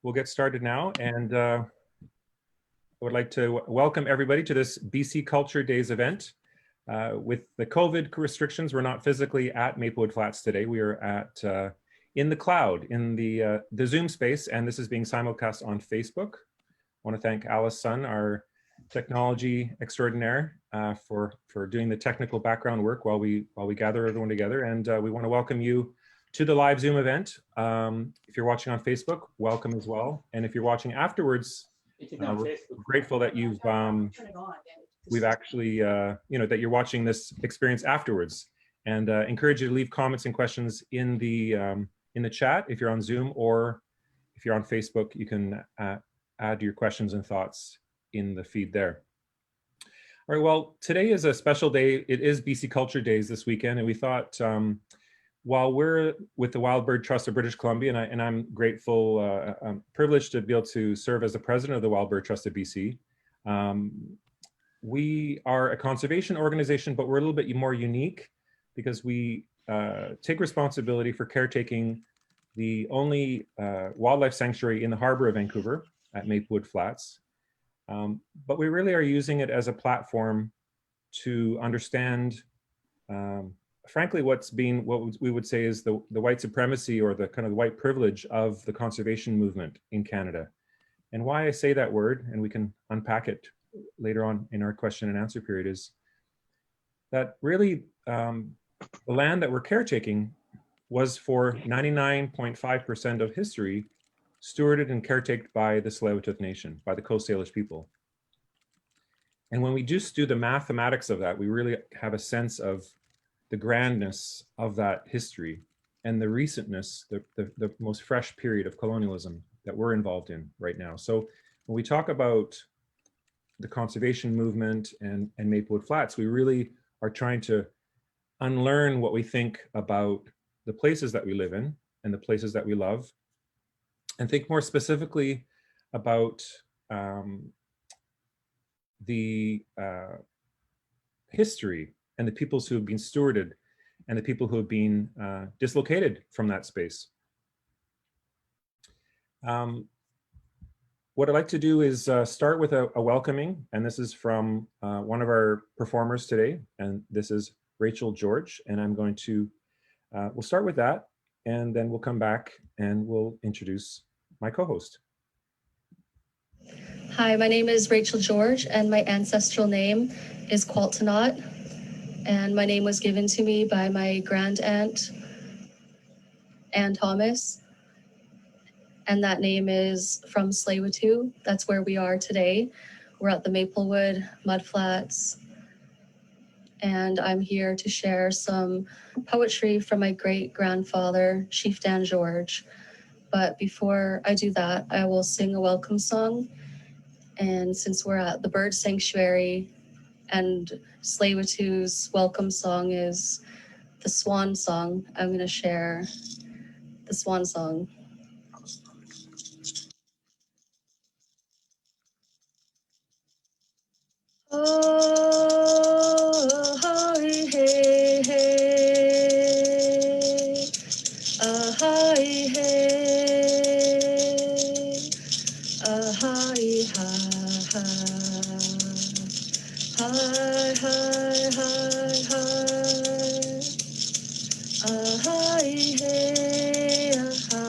We'll get started now, and I would like to welcome everybody to this BC Culture Days event. With the COVID restrictions, we're not physically at Maplewood Flats today. We are at in the cloud, in the Zoom space, and this is being simulcast on Facebook. I want to thank Alice Sun, our technology extraordinaire, for doing the technical background work while we gather everyone together. And we want to welcome you to the live Zoom event. If you're watching on Facebook, welcome as well. And if you're watching afterwards, we're grateful that we've actually, you know, that you're watching this experience afterwards. And encourage you to leave comments and questions in the chat if you're on Zoom, or if you're on Facebook, you can add your questions and thoughts in the feed there. All right, well, today is a special day. It is BC Culture Days this weekend, and we thought, while we're with the Wild Bird Trust of British Columbia, and I'm grateful, I'm privileged to be able to serve as the president of the Wild Bird Trust of BC. We are a conservation organization, but we're a little bit more unique because we take responsibility for caretaking the only wildlife sanctuary in the harbor of Vancouver at Maplewood Flats. But we really are using it as a platform to understand frankly, what we would say is the white supremacy, or the kind of white privilege of the conservation movement in Canada. And why I say that word, and we can unpack it later on in our question and answer period, is that really the land that we're caretaking was for 99.5% of history stewarded and caretaken by the Tsleil-Waututh Nation, by the Coast Salish people. And when we just do the mathematics of that, we really have a sense of the grandness of that history and the recentness, the most fresh period of colonialism that we're involved in right now. So when we talk about the conservation movement and Maplewood Flats, we really are trying to unlearn what we think about the places that we live in and the places that we love, and think more specifically about the history and the peoples who have been stewarded and the people who have been dislocated from that space. What I'd like to do is start with a welcoming, and this is from one of our performers today, and this is Rachelle George, and I'm going to, we'll start with that, and then we'll come back and we'll introduce my co-host. Hi, my name is Rachelle George, and my ancestral name is Qualtanot. And my name was given to me by my grand aunt, Ann Thomas. And that name is from Tsleil-Waututh. That's where we are today. We're at the Maplewood Mudflats. And I'm here to share some poetry from my great-grandfather, Chieftain George. But before I do that, I will sing a welcome song. And since we're at the bird sanctuary, and Tsleil-Waututh's welcome song is the Swan Song, I'm going to share the Swan Song. Oh, hi, hey, hey. Hi, hey. Hi, ha, ha. Hi, hi, hi, hi. Hi, hey, ha.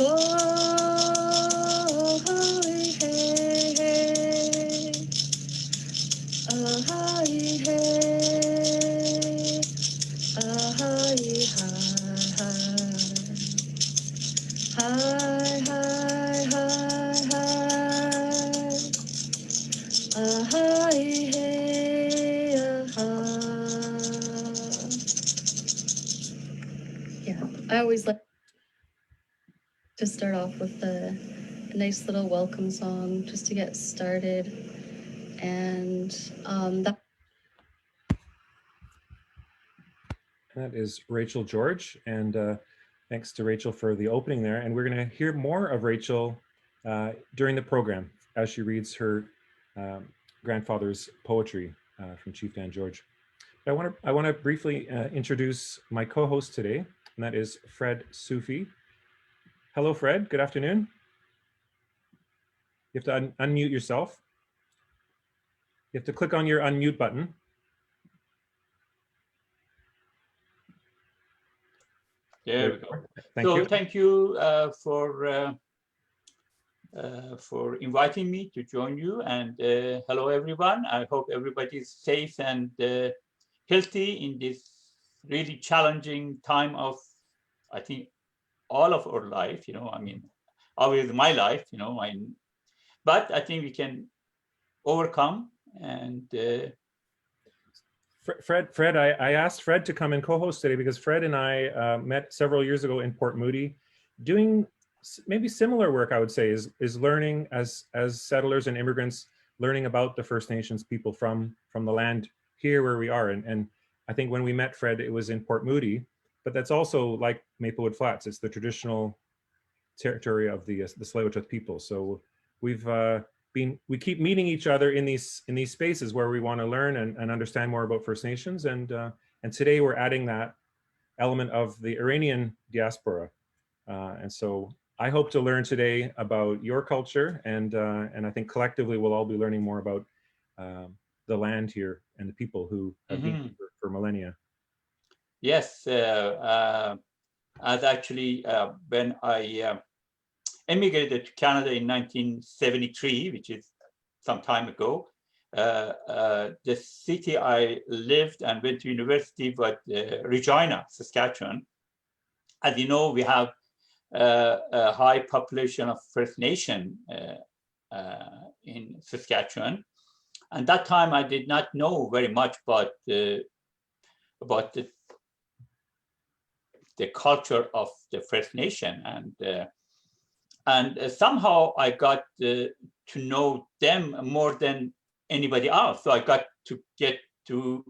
Oh, hi, hey, hey. Hi, hey. Hi, ha, ha. Hi, hi, hi, hi. Hi, hey, yeah, I always like to start off with a nice little welcome song just to get started. And that is Rachelle George, and thanks to Rachelle for the opening there. And we're going to hear more of Rachelle during the program as she reads her grandfather's poetry from Chieftain George. But I want to briefly introduce my co-host today, and that is Fred Soufi. Hello, Fred. Good afternoon. You have to unmute yourself. You have to click on your unmute button. There we go. Thank you. Thank you for inviting me to join you. And hello, everyone. I hope everybody is safe and healthy in this really challenging time of, I think, all of our life. You know, I mean, obviously my life. You know, but I think we can overcome. And Fred, I asked Fred to come and co-host today because Fred and I met several years ago in Port Moody, doing maybe similar work. I would say is learning as settlers and immigrants, learning about the First Nations people from the land here where we are. And I think when we met Fred, it was in Port Moody, but that's also like Maplewood Flats. It's the traditional territory of the Tsleil-Waututh people. So we keep meeting each other in these spaces where we want to learn and understand more about First Nations. And today we're adding that element of the Iranian diaspora. And so I hope to learn today about your culture, and I think collectively we'll all be learning more about the land here and the people who have been here for millennia. Yes, as actually when I emigrated to Canada in 1973, which is some time ago, the city I lived and went to university was Regina, Saskatchewan. As you know, we have a high population of First Nation in Saskatchewan. And that time I did not know very much about the culture of the First Nation. And somehow I got to know them more than anybody else. So I got to get to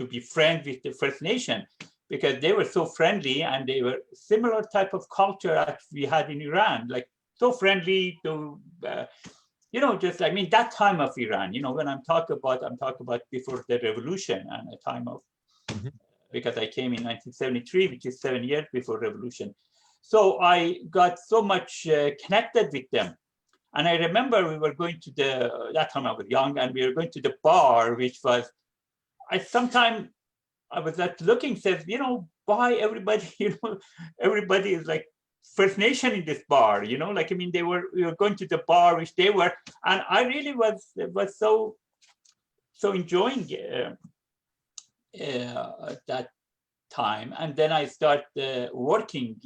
be friends with the First Nation, because they were so friendly and they were similar type of culture as we had in Iran, like so friendly to, you know, just, I mean, that time of Iran, you know, when I'm talking about before the revolution and a time of, because I came in 1973, which is 7 years before revolution. So I got so much connected with them. And I remember we were going to that time I was young, and we were going to the bar, which was, I was looking, says, you know, why everybody, you know, everybody is like First Nation in this bar, you know, like, I mean, we were going to the bar, which they were, and I really was so enjoying that time. And then I started working.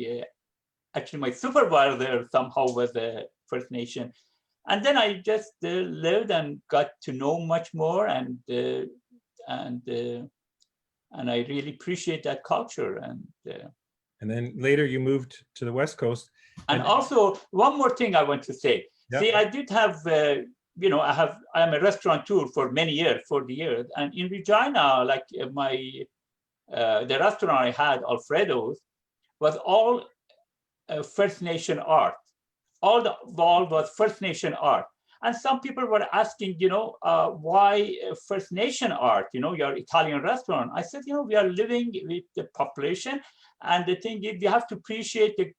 Actually, my supervisor somehow was a First Nation. And then I just lived and got to know much more, and I really appreciate that culture. And then later you moved to the West Coast. And also, one more thing I want to say. Yep. See, I did have, you know, I'm a restaurateur for many years, 40 years. And in Regina, like the restaurant I had, Alfredo's, was all First Nation art. All the wall was First Nation art. And some people were asking, you know, why First Nation art, you know, your Italian restaurant. I said, you know, we are living with the population. And the thing is, you have to appreciate the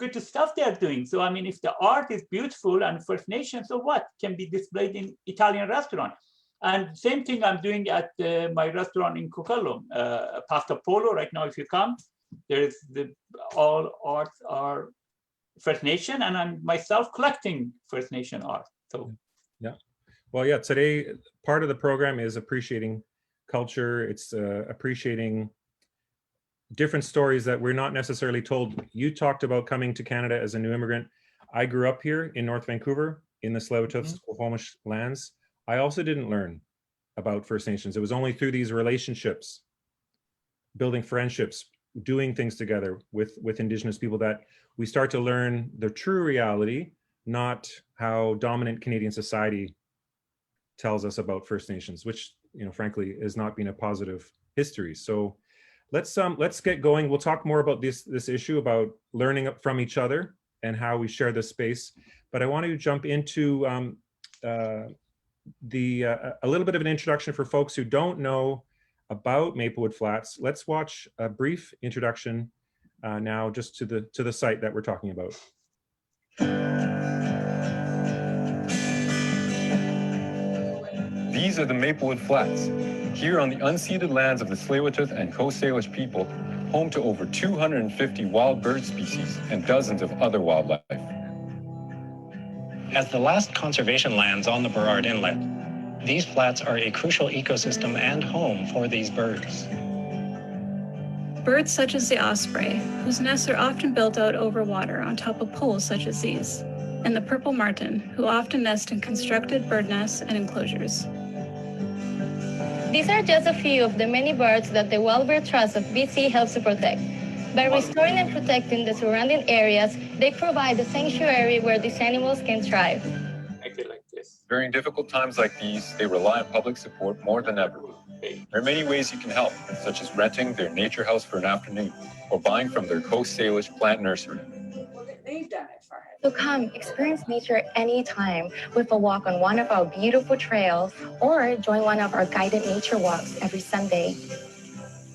good stuff they are doing. So, I mean, if the art is beautiful and First Nation, so what can be displayed in Italian restaurant? And same thing I'm doing at my restaurant in Cucalum, Pasta Polo. Right now, if you come, there's all arts are First Nation, and I'm myself collecting First Nation art. So, yeah, well, yeah. Today, part of the program is appreciating culture. It's appreciating different stories that we're not necessarily told. You talked about coming to Canada as a new immigrant. I grew up here in North Vancouver in the Tsleil-Waututh Squamish lands. I also didn't learn about First Nations. It was only through these relationships, building friendships, doing things together with Indigenous people, that we start to learn the true reality, not how dominant Canadian society tells us about First Nations, which, you know, frankly, has not been a positive history. So let's get going. We'll talk more about this issue about learning from each other and how we share this space. But I want to jump into a little bit of an introduction for folks who don't know about Maplewood Flats. Let's watch a brief introduction now, just to the site that we're talking about. These are the Maplewood Flats, here on the unceded lands of the Tsleil-Waututh and Coast Salish people, home to over 250 wild bird species and dozens of other wildlife. As the last conservation lands on the Burrard Inlet, these flats are a crucial ecosystem and home for these birds. Birds such as the osprey, whose nests are often built out over water on top of poles such as these, and the purple martin, who often nest in constructed bird nests and enclosures. These are just a few of the many birds that the Wild Bird Trust of BC helps to protect. By restoring and protecting the surrounding areas, they provide a sanctuary where these animals can thrive. Make it like this. During difficult times like these, they rely on public support more than ever. There are many ways you can help, such as renting their nature house for an afternoon or buying from their Coast Salish plant nursery. They've done it for her. So come experience nature anytime with a walk on one of our beautiful trails or join one of our guided nature walks every Sunday.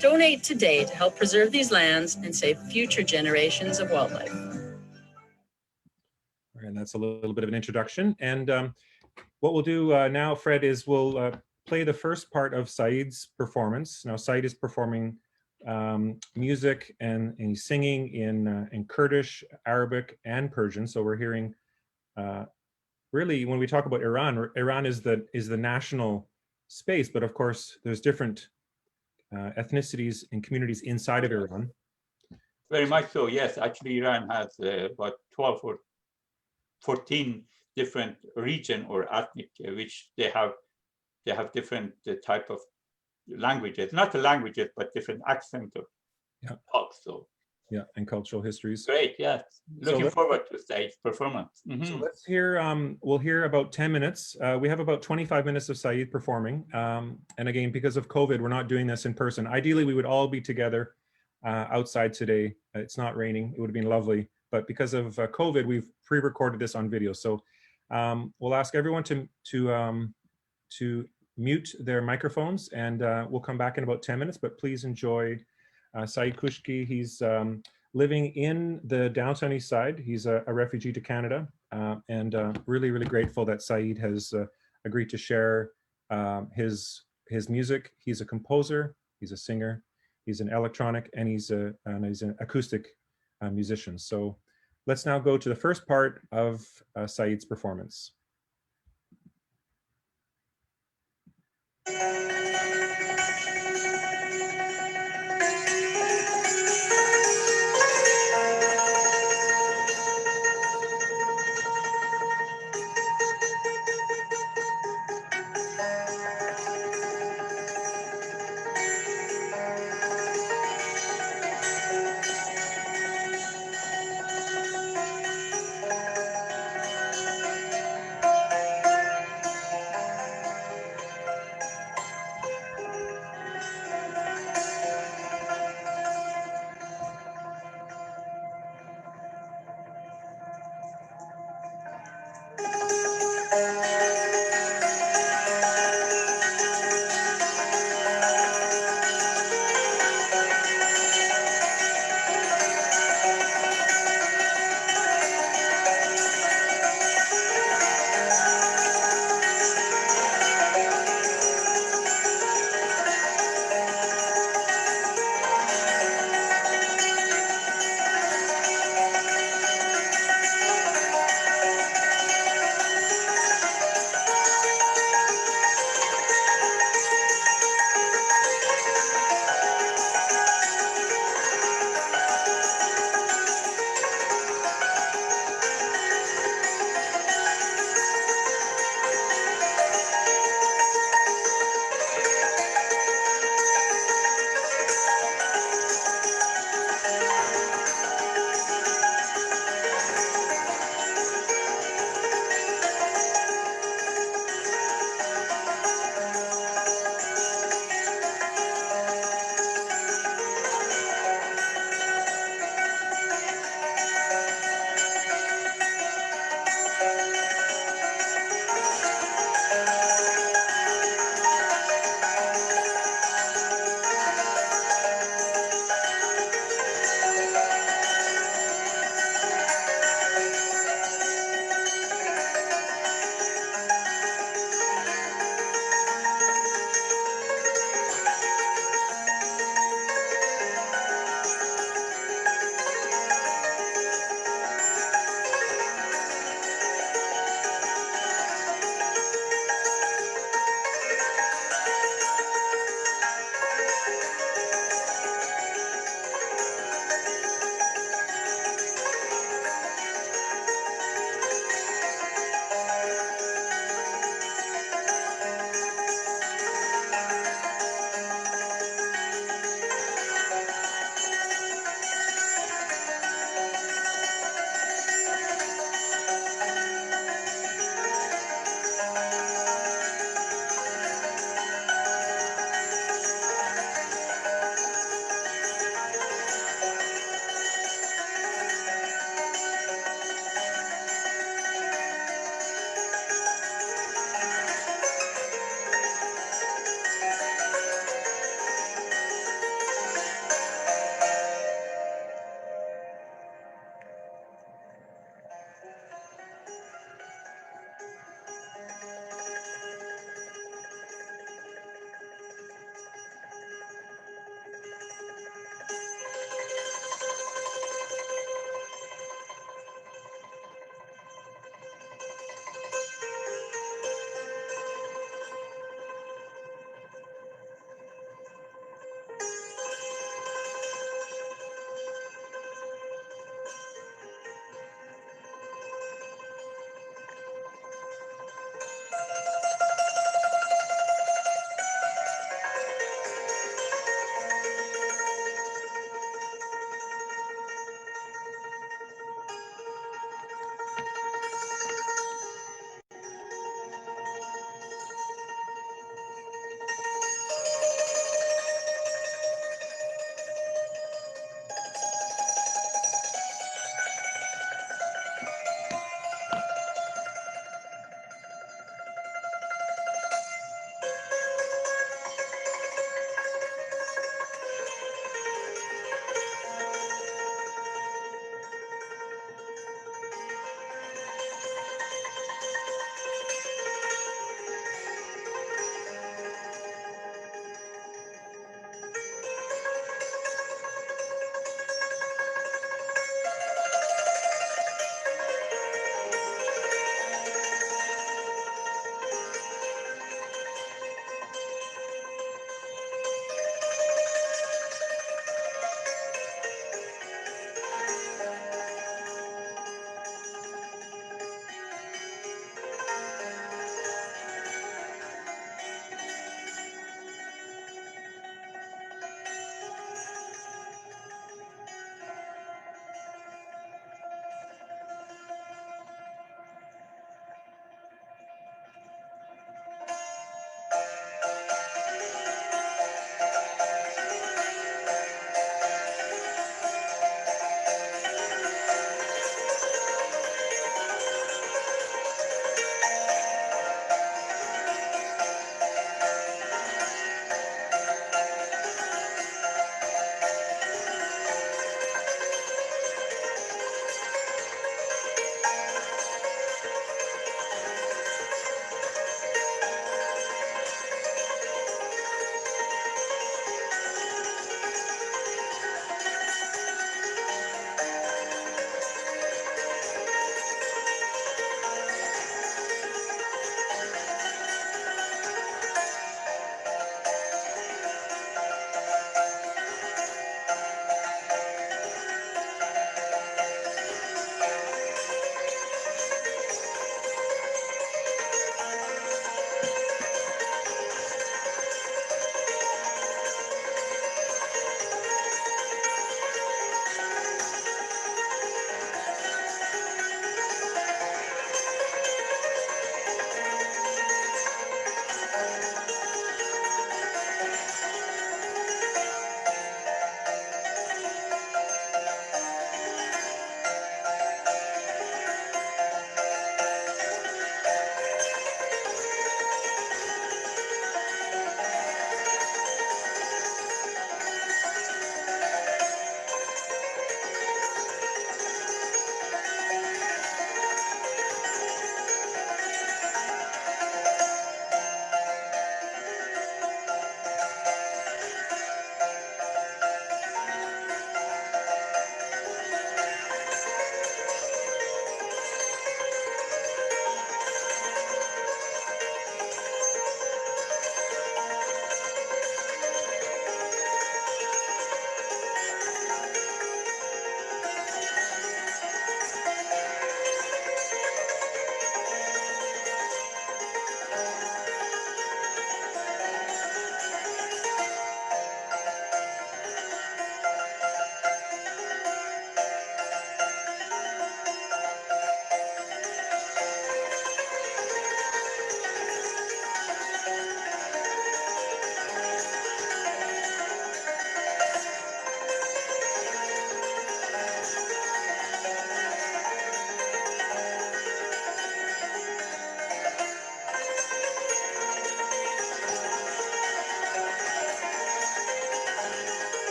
Donate today to help preserve these lands and save future generations of wildlife. And that's a little bit of an introduction. And what we'll do now, Fred, is we'll play the first part of Saeid's performance. Now, Saeid is performing music and he's singing in Kurdish, Arabic, and Persian. So we're hearing, really, when we talk about Iran, Iran is the national space, but of course, there's different ethnicities and communities inside of Iran. Very much so, yes. Actually, Iran has about 12 or 14 different region or ethnic, which they have different type of languages, not the languages, but different accent of talk. So yeah, and cultural histories. Great, yes. Looking forward to Saeid's performance. So let's hear, we'll hear about 10 minutes. We have about 25 minutes of Saeid performing. And again, because of COVID, we're not doing this in person. Ideally, we would all be together outside today. It's not raining, it would have been lovely. But because of COVID, we've pre-recorded this on video. So we'll ask everyone to mute their microphones, and we'll come back in about 10 minutes, but please enjoy Saeid Kooshki. He's living in the downtown east side. He's a refugee to Canada, and really, really grateful that Saeid has agreed to share his music. He's a composer, he's a singer, he's an electronic, and he's an acoustic musician. So let's now go to the first part of Saeid's performance.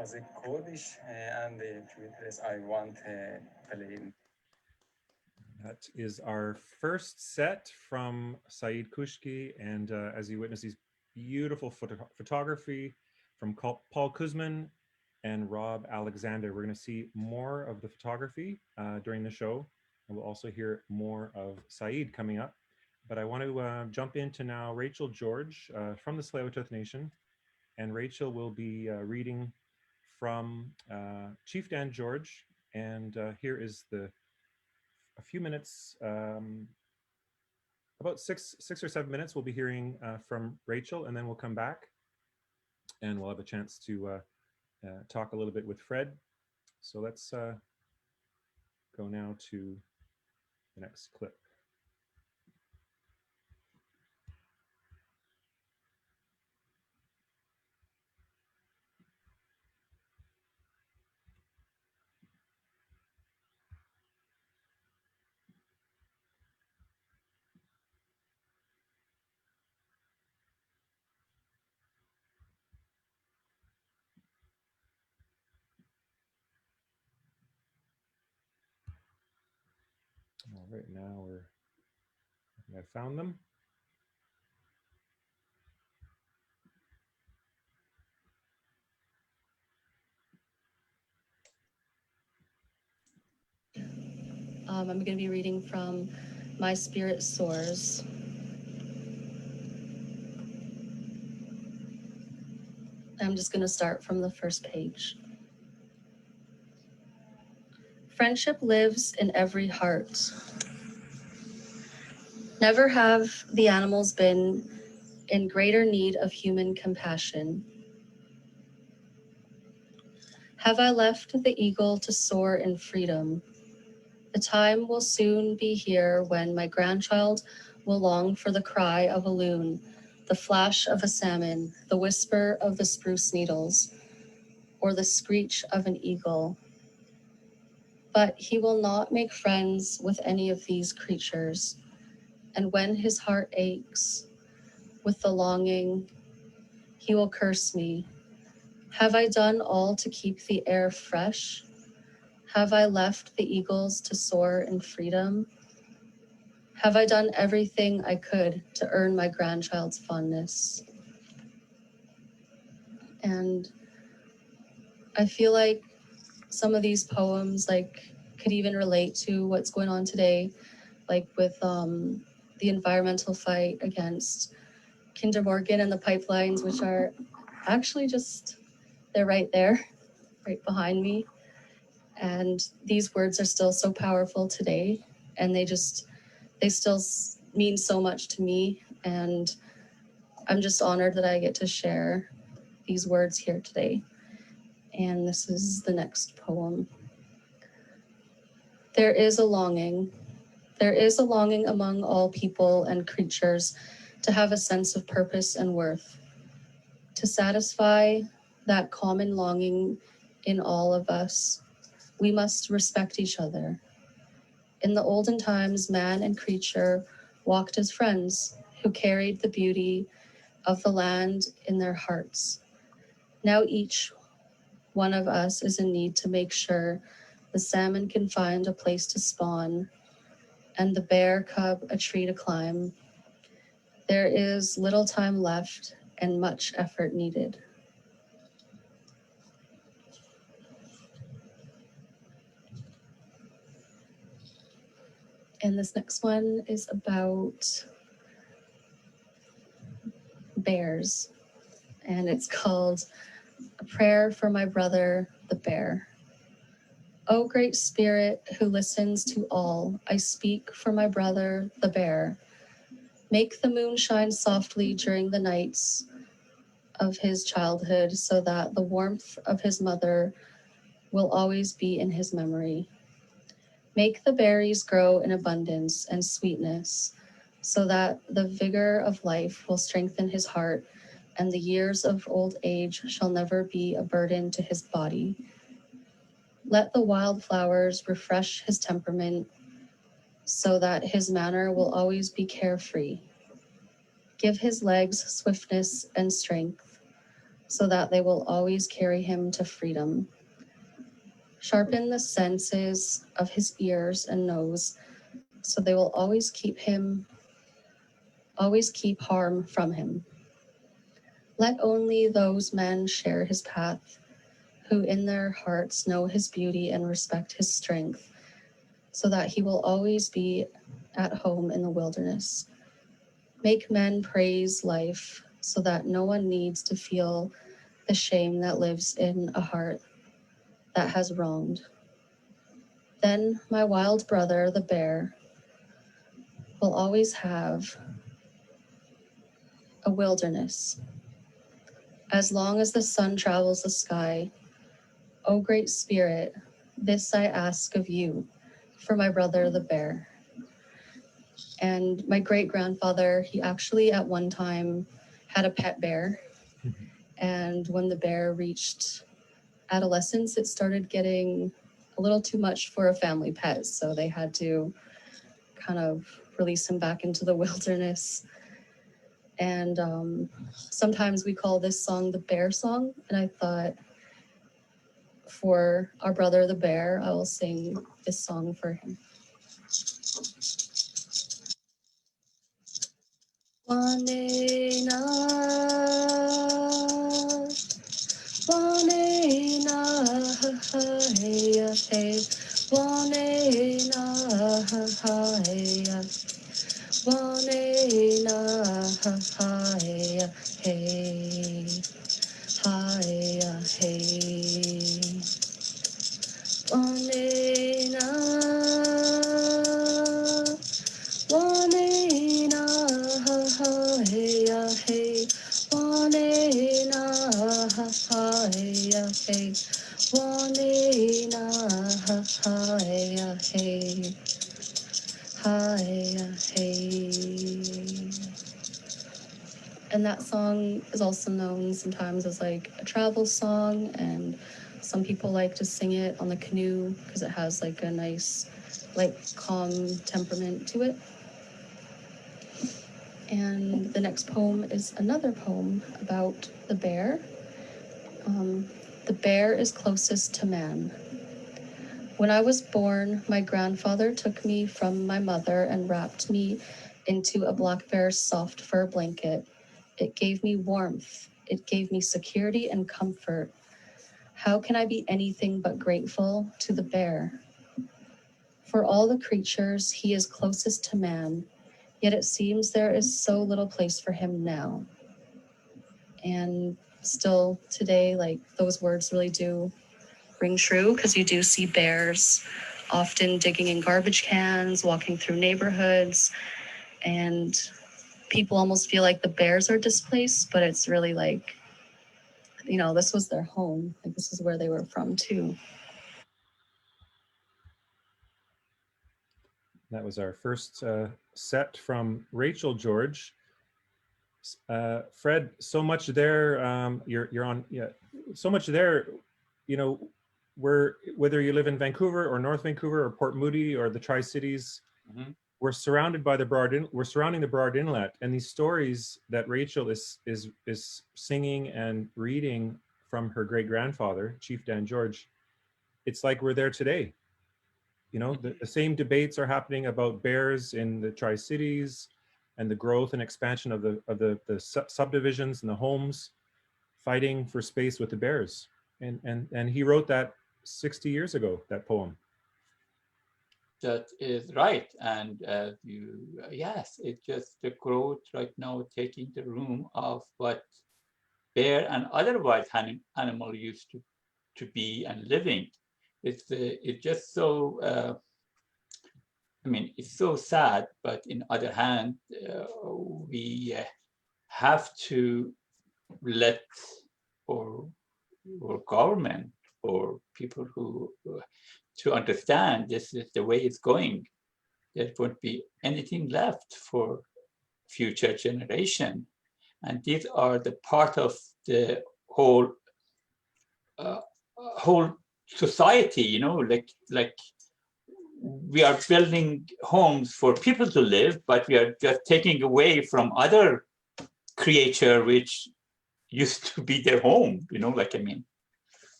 as a Kurdish and the Twitters I want playing. That is our first set from Saeid Kooshki, and as you witness, these beautiful photography from Paul Kuzman and Rob Alexander. We're going to see more of the photography during the show, and we'll also hear more of Saeid coming up. But I want to jump into now Rachelle George from the Tsleil-Waututh Nation, and Rachelle will be reading from Chief Dan George, and here is a few minutes, about six or 7 minutes, we'll be hearing from Rachelle, and then we'll come back and we'll have a chance to talk a little bit with Fred. So let's go now to the next clip. All right, now I found them. I'm going to be reading from My Spirit Soars. I'm just going to start from the first page. Friendship lives in every heart. Never have the animals been in greater need of human compassion. Have I left the eagle to soar in freedom? The time will soon be here when my grandchild will long for the cry of a loon, the flash of a salmon, the whisper of the spruce needles, or the screech of an eagle. But he will not make friends with any of these creatures. And when his heart aches with the longing, he will curse me. Have I done all to keep the air fresh? Have I left the eagles to soar in freedom? Have I done everything I could to earn my grandchild's fondness? And I feel like some of these poems could even relate to what's going on today, like with the environmental fight against Kinder Morgan and the pipelines, which are actually they're right there, right behind me. And these words are still so powerful today, and they still mean so much to me. And I'm just honored that I get to share these words here today. And this is the next poem. There is a longing among all people and creatures to have a sense of purpose and worth. To satisfy that common longing in all of us, we must respect each other. In the olden times, man and creature walked as friends who carried the beauty of the land in their hearts. Now each one of us is in need to make sure the salmon can find a place to spawn and the bear cub a tree to climb. There is little time left and much effort needed. And this next one is about bears, and it's called A Prayer for My Brother, the Bear. O great spirit who listens to all, I speak for my brother, the bear. Make the moon shine softly during the nights of his childhood so that the warmth of his mother will always be in his memory. Make the berries grow in abundance and sweetness so that the vigor of life will strengthen his heart and the years of old age shall never be a burden to his body. Let the wildflowers refresh his temperament so that his manner will always be carefree. Give his legs swiftness and strength so that they will always carry him to freedom. Sharpen the senses of his ears and nose, so they will always keep harm from him. Let only those men share his path who in their hearts know his beauty and respect his strength, so that he will always be at home in the wilderness. Make men praise life, so that no one needs to feel the shame that lives in a heart that has wronged. Then my wild brother, the bear, will always have a wilderness. As long as the sun travels the sky, O great spirit, this I ask of you, for my brother, the bear. And my great-grandfather, he actually at one time had a pet bear. And when the bear reached adolescence, it started getting a little too much for a family pet. So they had to kind of release him back into the wilderness. And sometimes we call this song the bear song. And I thought, for our brother, the bear, I will sing this song for him. Wanena, wanena, hey, hey, wanena, hey, wanena, hey, hey, hey, wanena, wanena, hey, hey, wanena, hey, hey, wanena, hey, hey. And that song is also known sometimes as like a travel song, and some people like to sing it on the canoe because it has like a nice, like calm temperament to it. And the next poem is another poem about the bear. The bear is closest to man. When I was born, my grandfather took me from my mother and wrapped me into a black bear's soft fur blanket. It gave me warmth. It gave me security and comfort. How can I be anything but grateful to the bear? For all the creatures, he is closest to man, yet it seems there is so little place for him now. And still today, like, those words really do ring true, because you do see bears often digging in garbage cans, walking through neighborhoods, and people almost feel like the bears are displaced, but it's really like, you know, this was their home. Like, this is where they were from too. That was our first set from Rachelle George. Fred, so much there. You're on, yeah, so much there. You know, whether you live in Vancouver or North Vancouver or Port Moody or the Tri-Cities, we're surrounded by we're surrounding the Burrard Inlet, and these stories that Rachelle is singing and reading from her great grandfather, Chief Dan George. It's like we're there today. You know, the same debates are happening about bears in the Tri-Cities, and the growth and expansion of the subdivisions and the homes, fighting for space with the bears. And he wrote that 60 years ago, that poem. That is right. And yes, it's just the growth right now taking the room of what bear and other wild animal used to be and living. It's just so, I mean, it's so sad, but in other hand, we have to let or government or people who to understand this is the way it's going. There won't be anything left for future generation, and these are the part of the whole whole society. You know, like we are building homes for people to live, but we are just taking away from other creature which used to be their home, you know, like, I mean.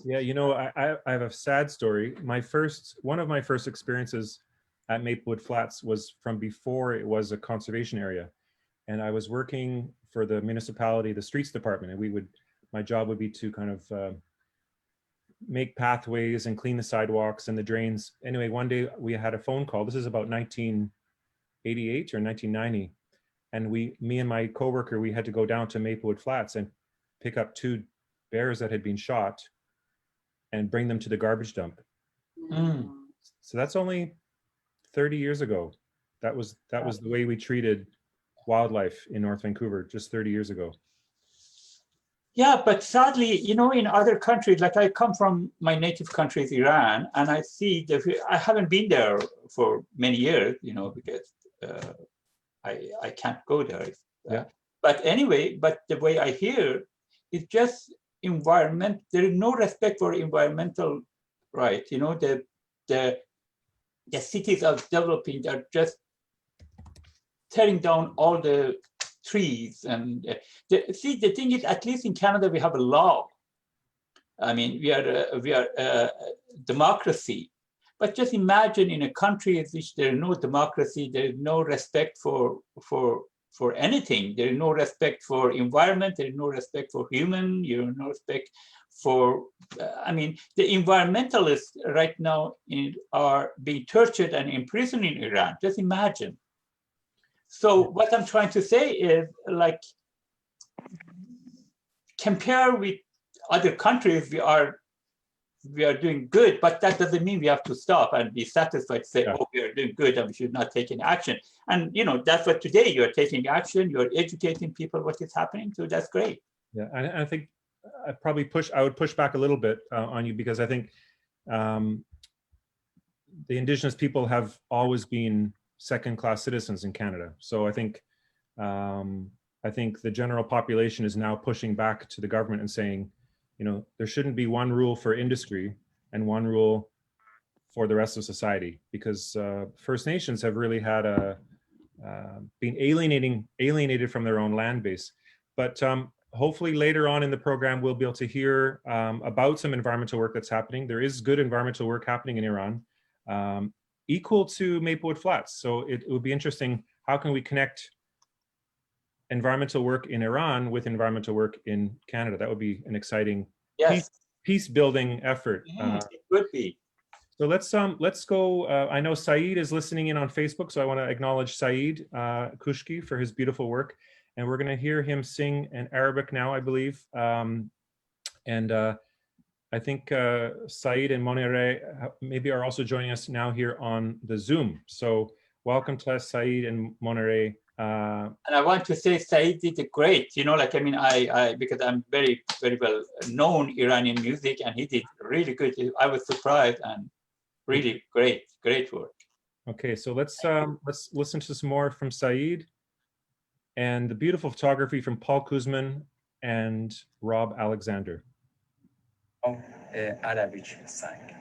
Yeah, you know, I have a sad story. One of my first experiences at Maplewood Flats was from before it was a conservation area. And I was working for the municipality, the streets department, and my job would be to kind of make pathways and clean the sidewalks and the drains. Anyway, one day we had a phone call. This is about 1988 or 1990. And me and my coworker, we had to go down to Maplewood Flats and pick up 2 bears that had been shot and bring them to the garbage dump. Mm. So that's only 30 years ago. That was the way we treated wildlife in North Vancouver just 30 years ago. Yeah, but sadly, you know, in other countries, like I come from my native country is Iran, and I see I haven't been there for many years, you know, because I can't go there. Yeah. But anyway, but the way I hear, it's just environment. There is no respect for environmental rights. You know, the cities are developing. They're just tearing down all the trees. And see, the thing is, at least in Canada, we have a law. I mean, we are a democracy. But just imagine in a country in which there is no democracy, there is no respect for anything. There is no respect for environment. There is no respect for human. There is no respect for. I mean, the environmentalists right now are being tortured and imprisoned in Iran. Just imagine. So what I'm trying to say is, like, compare with other countries, we are doing good, but that doesn't mean we have to stop and be satisfied to say, yeah, oh, we are doing good and we should not take any action. And, you know, that's what today you're taking action, you're educating people what is happening. So that's great. Yeah, and I think I would push back a little bit on you, because I think the Indigenous people have always been second-class citizens in Canada. So I think the general population is now pushing back to the government and saying, you know, there shouldn't be one rule for industry and one rule for the rest of society, because First Nations have really had been alienated from their own land base. But hopefully later on in the program, we'll be able to hear about some environmental work that's happening. There is good environmental work happening in Iran, equal to Maplewood Flats. So it would be interesting, how can we connect environmental work in Iran with environmental work in Canada? That would be an exciting, yes, peace building effort. It would be. So let's go. I know Saeid is listening in on Facebook, so I want to acknowledge Saeid Kooshki for his beautiful work. And we're going to hear him sing in Arabic now, I believe. And I think Saeid and Monere maybe are also joining us now here on the Zoom. So welcome to us, Saeid and Monere. And I want to say Saeid did it great. You know, like, I mean, I because I'm very, very well known Iranian music, and he did really good. I was surprised, and really great work. Okay, so let's listen to some more from Saeid, and the beautiful photography from Paul Kuzman and Rob Alexander. Arabic sang.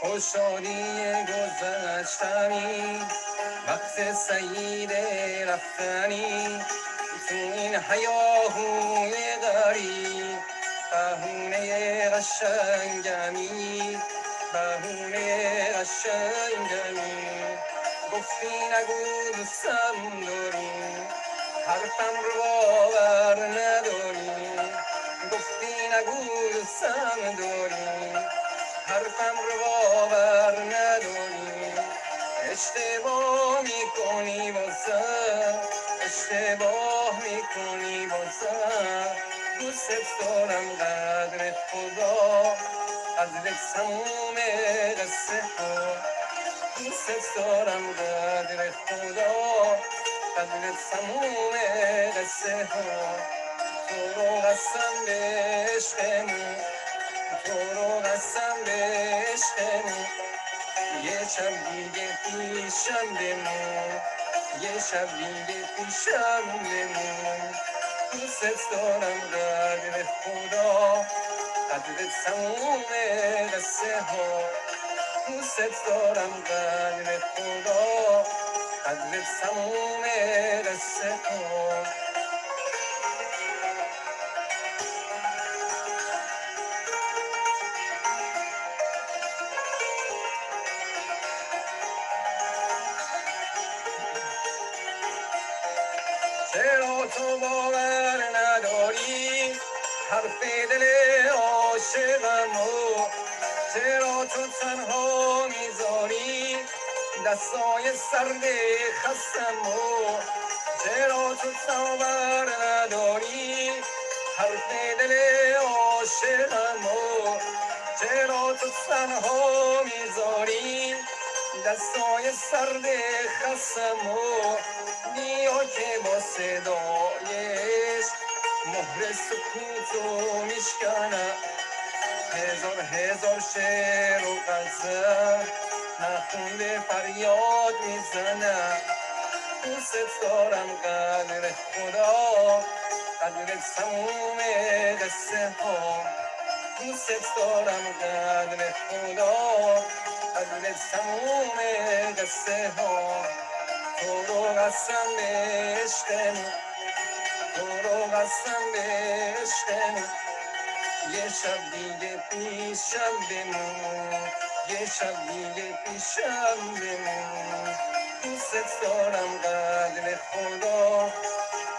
خوشحالی گذشتنی وقت سعید رفتنی تو این هیاهوی غریب بهونه قشنگمی بهونه قشنگمی گفتی نگو دوستم داری حرفم رو باور نداری گفتی نگو دوستم داری حرفم رو باور نداری اشتباه میکنی بازم اشتباه میکنی بازم دوست دارم قدرت خدا قدرت تموم قصه ها دوست دارم قدرت خدا قدرت تموم قصه ها تو رو قسم به عشقمون تو رو قسم به عشقمون یه شب دیگه پیشم بمون یه شب دیگه پیشم بمون دوست دارم قدر خدا قدر تموم قصه ها دوست دارم قدر خدا قدر تموم قصه ها چرا تو باور نداری حرف دل عاشقمو چرا تو تنها میذاری دستای سرد خستمو چرا تو باور نداری حرف دل عاشقمو چرا تو تنها میذاری دستای سرد خستمو بیا که با صدایش مهر سکوتو میشکنم هزار هزار شعر و غزل نخونده فریاد میزنم دوست دارم قدر خدا قدر تموم قصه ها دوست دارم قدر خدا قدر تموم قصه ها تو رو قسم به عشقمون تو رو قسم به عشقمون یه شب دیگه پیشم بمون یه شب دیگه پیشم بمون دوست دارم قدر خدا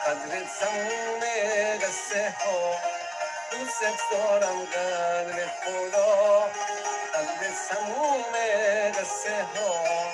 قدر تموم قصه ها دوست دارم قدر خدا قدر تموم قصه ها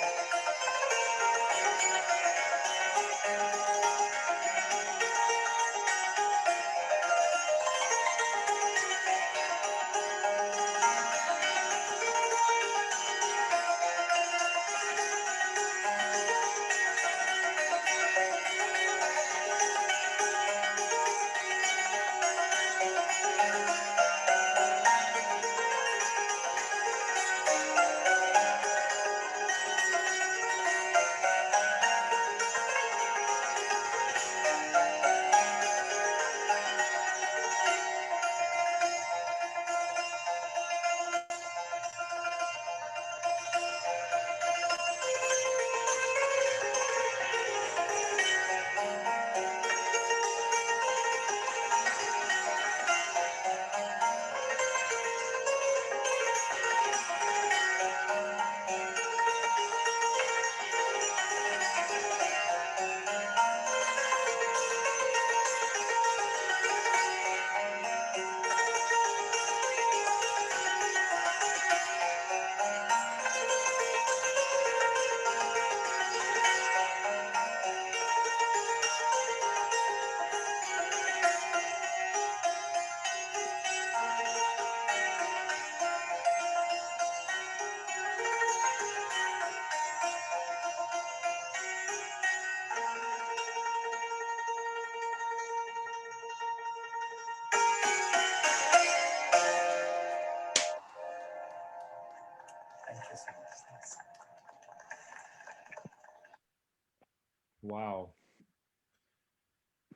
Wow.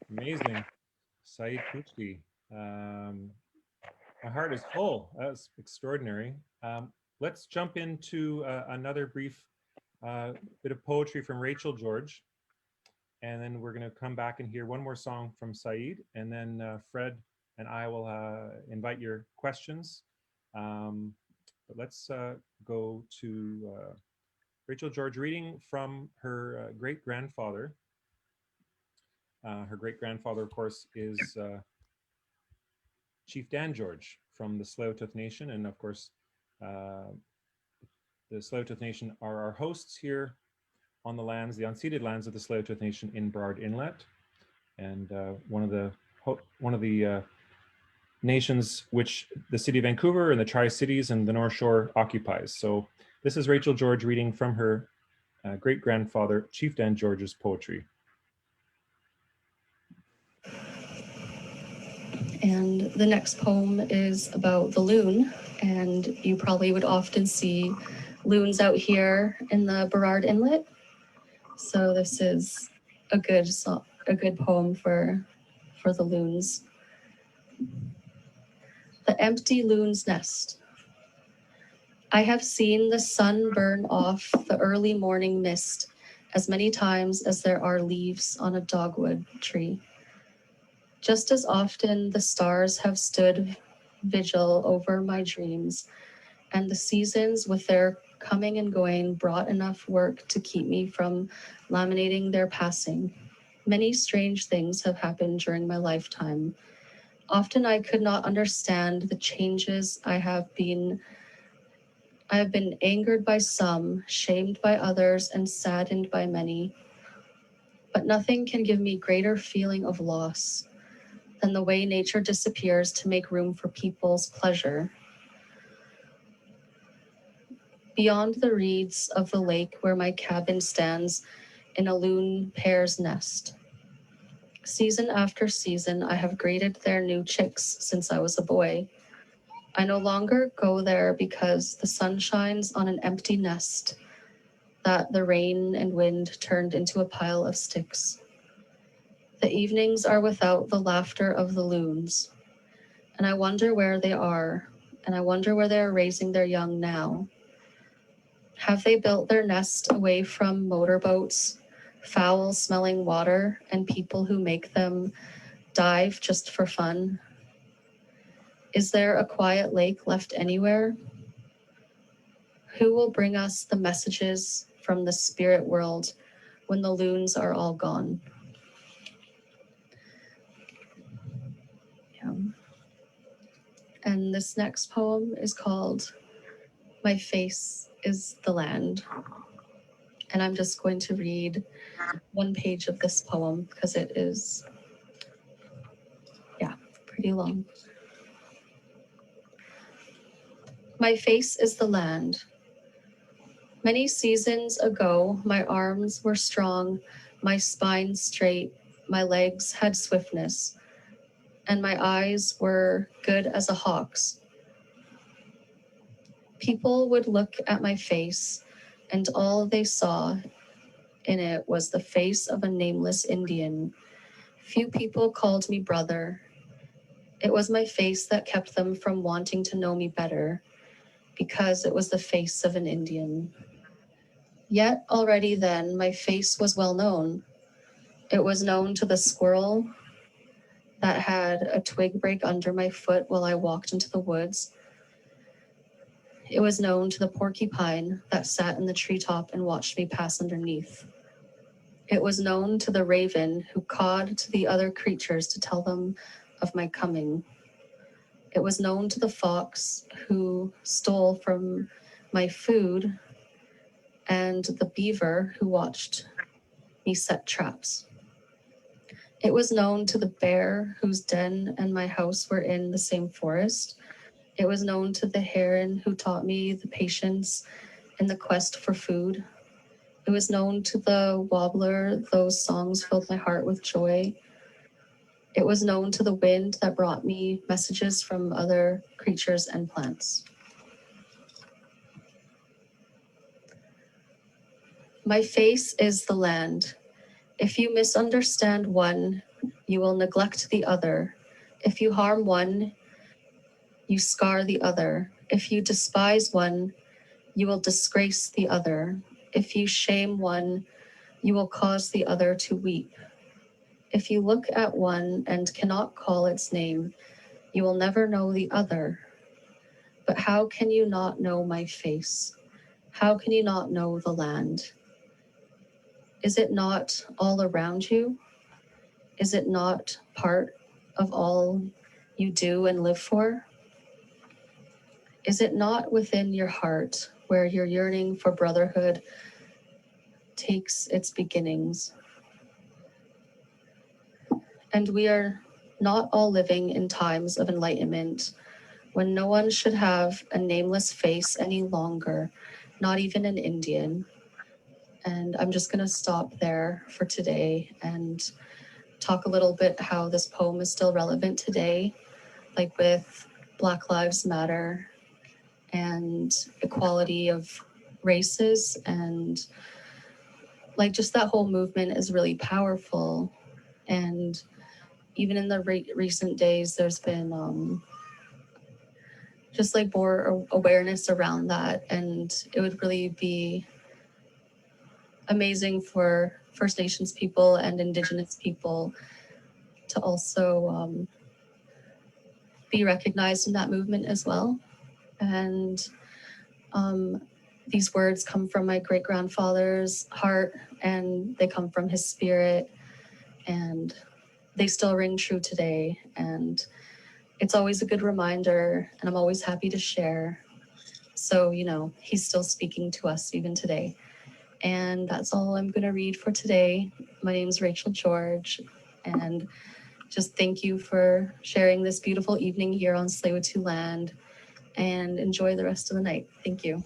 Amazing. Saeid Kooshki. My heart is full. That was extraordinary. let's jump into another brief bit of poetry from Rachelle George. And then we're going to come back and hear one more song from Saeid. And then Fred and I will invite your questions. But let's go to Rachelle George reading from her great-grandfather. Her great-grandfather, of course, is Chief Dan George from the Tsleil-Waututh Nation. And of course, the Tsleil-Waututh Nation are our hosts here on the lands, the unceded lands of the Tsleil-Waututh Nation in Burrard Inlet, and one of the nations which the city of Vancouver and the Tri-Cities and the North Shore occupies. So this is Rachelle George reading from her great-grandfather, Chief Dan George's poetry. And the next poem is about the loon, and you probably would often see loons out here in the Burrard Inlet. So this is a good poem for the loons. The empty loon's nest. I have seen the sun burn off the early morning mist as many times as there are leaves on a dogwood tree. Just as often the stars have stood vigil over my dreams, and the seasons with their coming and going brought enough work to keep me from laminating their passing. Many strange things have happened during my lifetime. Often I could not understand the changes I have been angered by some, shamed by others, and saddened by many. But nothing can give me greater feeling of loss than the way nature disappears to make room for people's pleasure. Beyond the reeds of the lake where my cabin stands in a loon pair's nest. Season after season, I have graded their new chicks since I was a boy. I no longer go there because the sun shines on an empty nest that the rain and wind turned into a pile of sticks. The evenings are without the laughter of the loons, and I wonder where they are, and I wonder where they are raising their young now. Have they built their nest away from motorboats, foul-smelling water, and people who make them dive just for fun? Is there a quiet lake left anywhere? Who will bring us the messages from the spirit world when the loons are all gone? Yeah. And this next poem is called My Face is the Land. And I'm just going to read one page of this poem because it is, pretty long. My face is the land. Many seasons ago, my arms were strong, my spine straight, my legs had swiftness, and my eyes were good as a hawk's. People would look at my face, and all they saw in it was the face of a nameless Indian. Few people called me brother. It was my face that kept them from wanting to know me better, because it was the face of an Indian. Yet already then, my face was well known. It was known to the squirrel that had a twig break under my foot while I walked into the woods. It was known to the porcupine that sat in the treetop and watched me pass underneath. It was known to the raven who cawed to the other creatures to tell them of my coming. It was known to the fox who stole from my food and the beaver who watched me set traps. It was known to the bear whose den and my house were in the same forest. It was known to the heron who taught me the patience in the quest for food. It was known to the warbler, those songs filled my heart with joy. It was known to the wind that brought me messages from other creatures and plants. My face is the land. If you misunderstand one, you will neglect the other. If you harm one, you scar the other. If you despise one, you will disgrace the other. If you shame one, you will cause the other to weep. If you look at one and cannot call its name, you will never know the other. But how can you not know my face? How can you not know the land? Is it not all around you? Is it not part of all you do and live for? Is it not within your heart where your yearning for brotherhood takes its beginnings? And we are not all living in times of enlightenment when no one should have a nameless face any longer, not even an Indian. And I'm just going to stop there for today and talk a little bit how this poem is still relevant today, like with Black Lives Matter and equality of races, and like just that whole movement is really powerful. And even in the recent days, there's been just like more awareness around that, and it would really be amazing for First Nations people and Indigenous people to also be recognized in that movement as well. And these words come from my great-grandfather's heart, and they come from his spirit, and they still ring true today. And it's always a good reminder, and I'm always happy to share. So, you know, he's still speaking to us even today. And that's all I'm going to read for today. My name is Rachelle George, and just thank you for sharing this beautiful evening here on Tsleil-Waututh land, and enjoy the rest of the night. Thank you.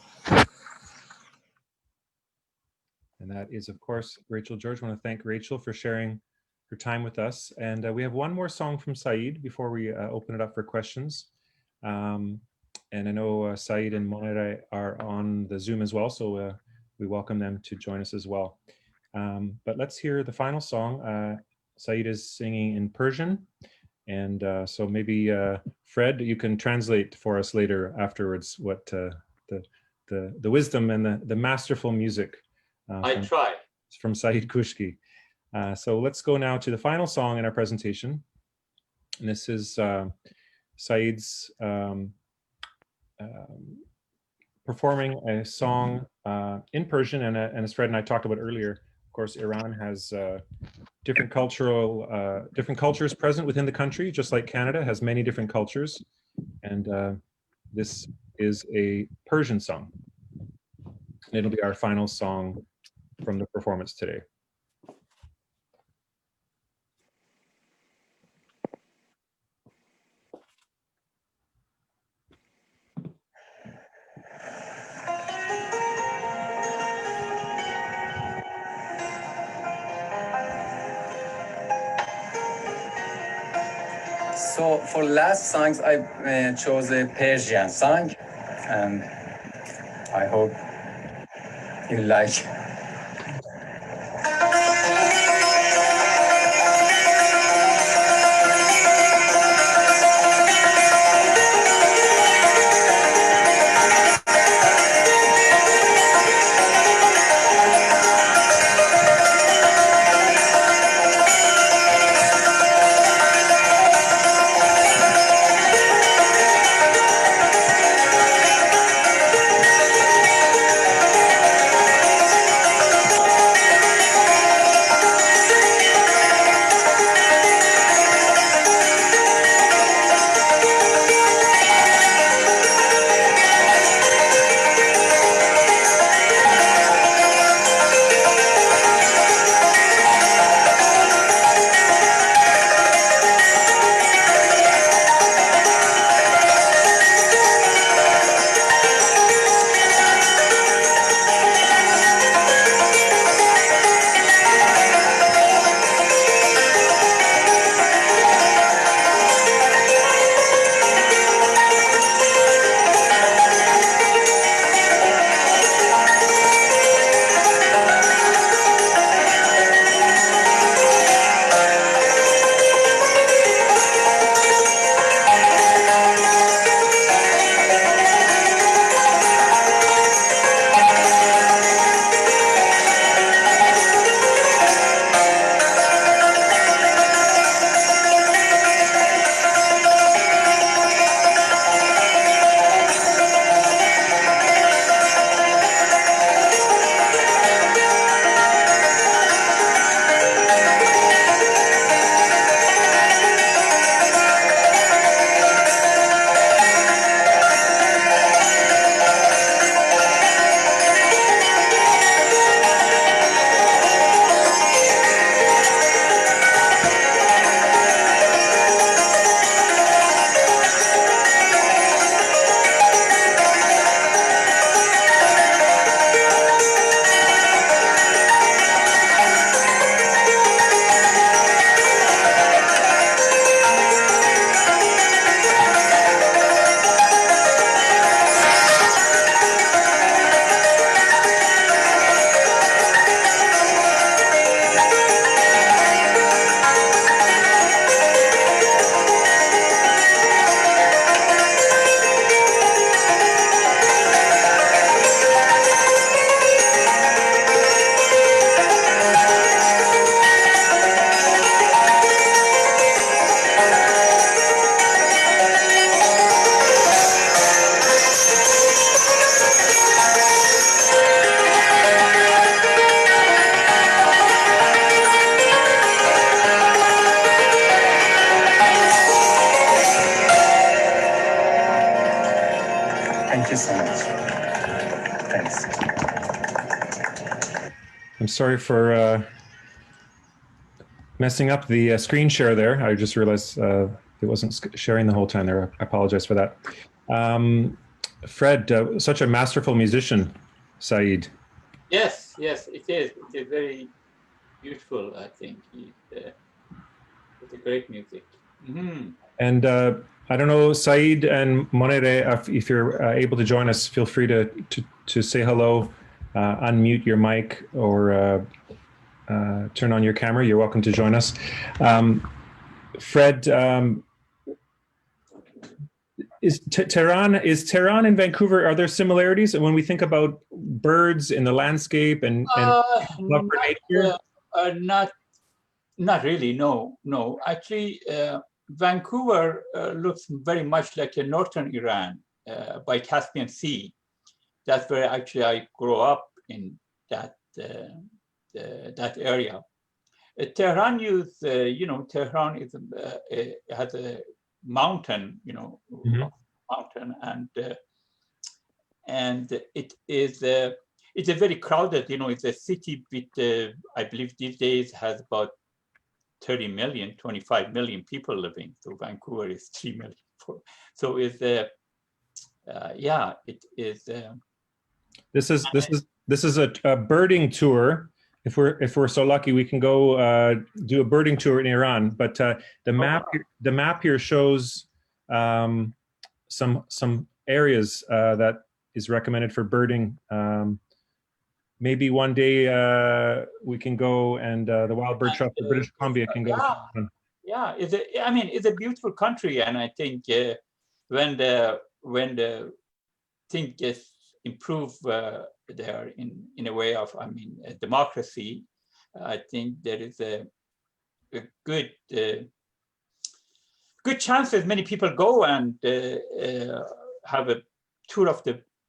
And that is, of course, Rachelle George. I want to thank Rachel for sharing her time with us. And we have one more song from Saeid before we open it up for questions. And I know Saeid and Monere are on the Zoom as well, so we welcome them to join us as well. But let's hear the final song. Saeid is singing in Persian. And so maybe Fred, you can translate for us later afterwards what the wisdom and the masterful music from Saeid Kooshki. So let's go now to the final song in our presentation. And this is Saeid's performing a song in Persian, and as Fred and I talked about earlier, of course, Iran has different cultures present within the country, just like Canada has many different cultures. And this is a Persian song. And it'll be our final song from the performance today. So for last songs, I chose a Persian song, and I hope you like. you so much. Thanks. I'm sorry for messing up the screen share there. I just realized it wasn't sharing the whole time there. I apologize for that. Fred, such a masterful musician, Saeid. Yes, yes, it is. It is very beautiful, I think. It's a great music. And I don't know, Saeid and Monere, if you're able to join us, feel free to say hello, unmute your mic, or turn on your camera. You're welcome to join us. Fred, is Tehran and Vancouver, are there similarities when we think about birds in the landscape and love for nature? Not really, no. Actually, Vancouver looks very much like a northern Iran by Caspian Sea. That's where actually I grew up in that area. Tehran Tehran has a mountain, mountain, and it is it's a very crowded, it's a city with I believe these days has about 30 million, 25 million people living. So Vancouver is 3 million. So it's yeah, it is. This is a birding tour. If we're so lucky, we can go do a birding tour in Iran. But the map here shows some areas that is recommended for birding. Maybe one day we can go, and the Wild Bird Trust of British Columbia can go. Yeah, it's a beautiful country, and I think when the thing gets improved there in a way of democracy, I think there is a good chance that many people go and have a tour of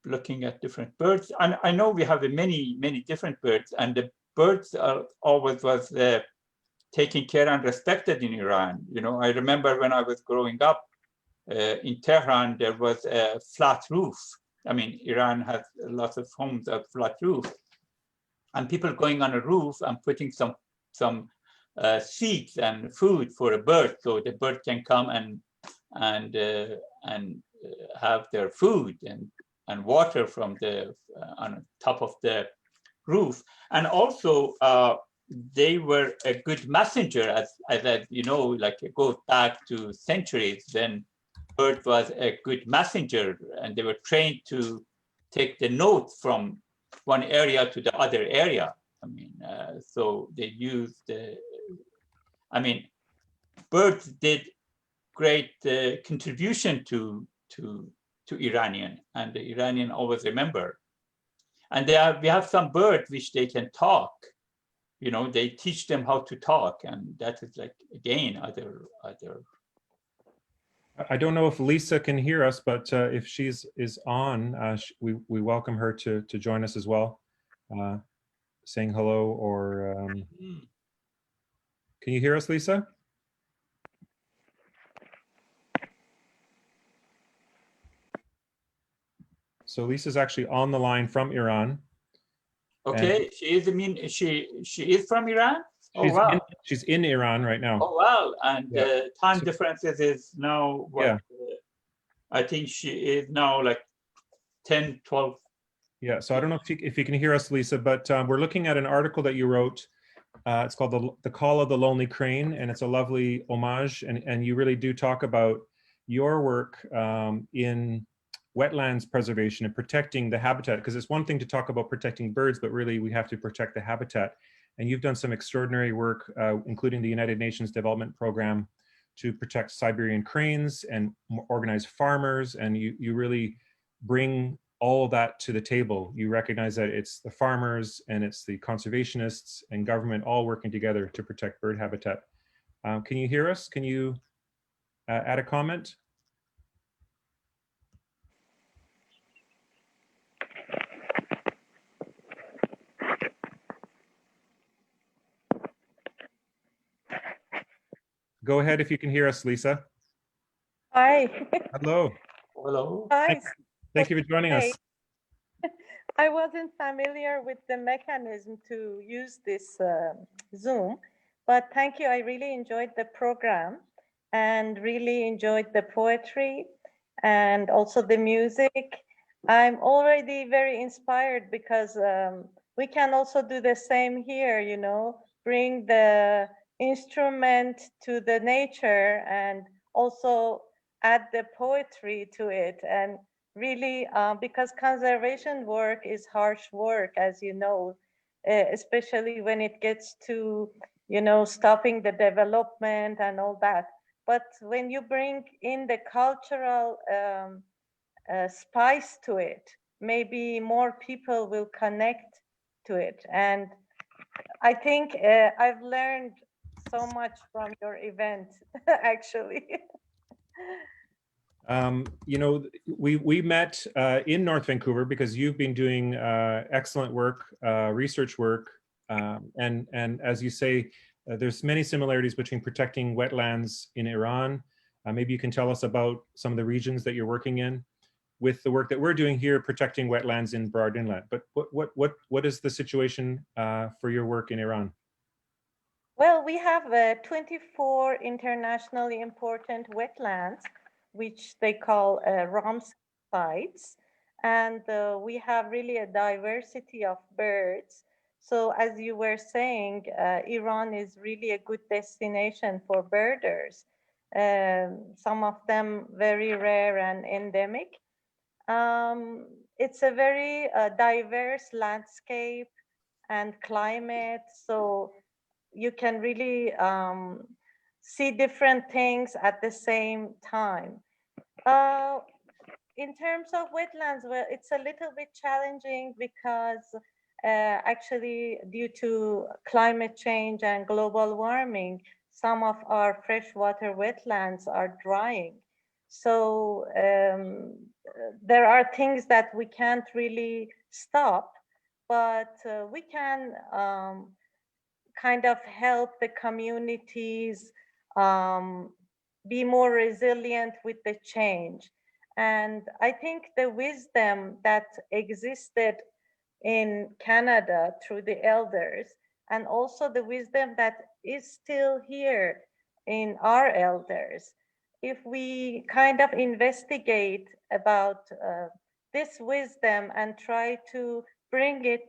looking at different birds. And I know we have many different birds, and the birds are always was taken care and respected in Iran. I remember when I was growing up in Tehran, there was a flat roof. Iran has lots of homes of flat roof, and people going on a roof and putting some seeds and food for a bird, so the bird can come and have their food and water from on top of the roof. And also they were a good messenger, as like it goes back to centuries. Then bird was a good messenger, and they were trained to take the notes from one area to the other area. So they used birds did great contribution to Iranian, and the Iranian always remember. And we have some birds which they can talk. They teach them how to talk, and that is like again other. I don't know if Lisa can hear us, but if she's on, we welcome her to join us as well, saying hello, or can you hear us, Lisa? So Lisa's actually on the line from Iran. Okay, she is from Iran. Wow. She's in Iran right now. Oh wow! And time differences is now what? Yeah. I think she is now like 10, 12. Yeah. So I don't know if you can hear us, Lisa, but we're looking at an article that you wrote. It's called The Call of the Lonely Crane, and it's a lovely homage. And you really do talk about your work in wetlands preservation and protecting the habitat, because it's one thing to talk about protecting birds, but really we have to protect the habitat. And you've done some extraordinary work, including the United Nations Development Program, to protect Siberian cranes and organize farmers. And you really bring all of that to the table. You recognize that it's the farmers and it's the conservationists and government all working together to protect bird habitat. Can you hear us? Can you add a comment? Go ahead if you can hear us, Lisa. Hi. Hello. Hello. Hi. Thank you for joining us. I wasn't familiar with the mechanism to use this Zoom, but thank you. I really enjoyed the program and really enjoyed the poetry and also the music. I'm already very inspired because we can also do the same here, you know, bring the instrument to the nature and also add the poetry to it. And really, because conservation work is harsh work, as you know, especially when it gets to, you know, stopping the development and all that. But when you bring in the cultural spice to it, maybe more people will connect to it. And I think I've learned so much from your event, actually. You know, we met in North Vancouver because you've been doing excellent work, research work, and as you say, there's many similarities between protecting wetlands in Iran. Maybe you can tell us about some of the regions that you're working in with the work that we're doing here, protecting wetlands in Burrard Inlet. But what is the situation for your work in Iran? Well, we have 24 internationally important wetlands, which they call Ramsar sites. And we have really a diversity of birds. So as you were saying, Iran is really a good destination for birders. Some of them very rare and endemic. It's a very diverse landscape and climate. So you can really see different things at the same time. In terms of wetlands, well, it's a little bit challenging because actually due to climate change and global warming, some of our freshwater wetlands are drying. So there are things that we can't really stop, but we can kind of help the communities be more resilient with the change. And I think the wisdom that existed in Canada through the elders, and also the wisdom that is still here in our elders, if we kind of investigate about this wisdom and try to bring it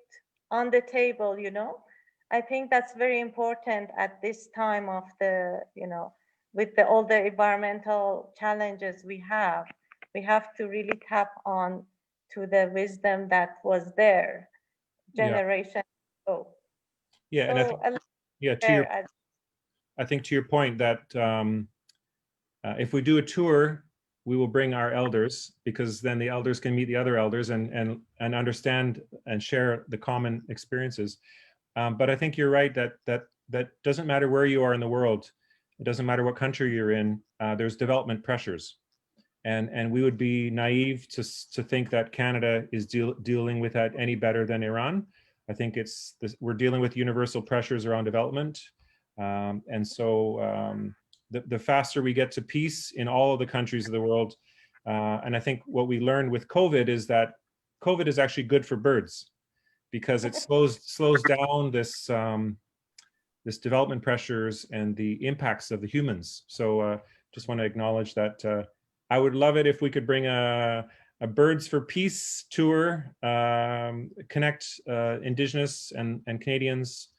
on the table, you know, I think that's very important at this time of the, you know, with all the environmental challenges we have to really tap on to the wisdom that was there generation ago. Yeah, and I think to your point that if we do a tour, we will bring our elders, because then the elders can meet the other elders and understand and share the common experiences. But I think you're right that doesn't matter where you are in the world. It doesn't matter what country you're in. There's development pressures, and we would be naive to think that Canada is dealing with that any better than Iran. I think we're dealing with universal pressures around development, and so the faster we get to peace in all of the countries of the world, and I think what we learned with COVID is that COVID is actually good for birds, because it slows down this this development pressures and the impacts of the humans. So just want to acknowledge that. I would love it if we could bring a Birds for Peace tour, connect Indigenous and Canadians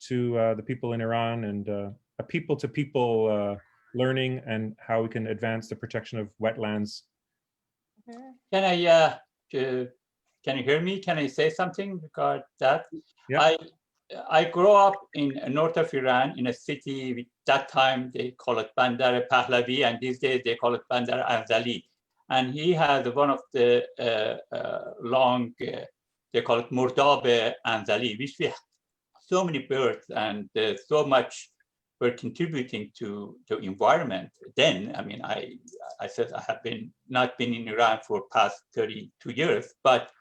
to the people in Iran, and a people-to-people learning and how we can advance the protection of wetlands. Can you hear me? Can I say something regarding that? Yeah. I grew up in north of Iran in a city, at that time they call it Bandar Pahlavi, and these days they call it Bandar Anzali. And he had one of the long, they call it Murdab Anzali, which we have so many birds and so much were contributing to the environment. Then, I mean, I said I have not been in Iran for past 32 years, but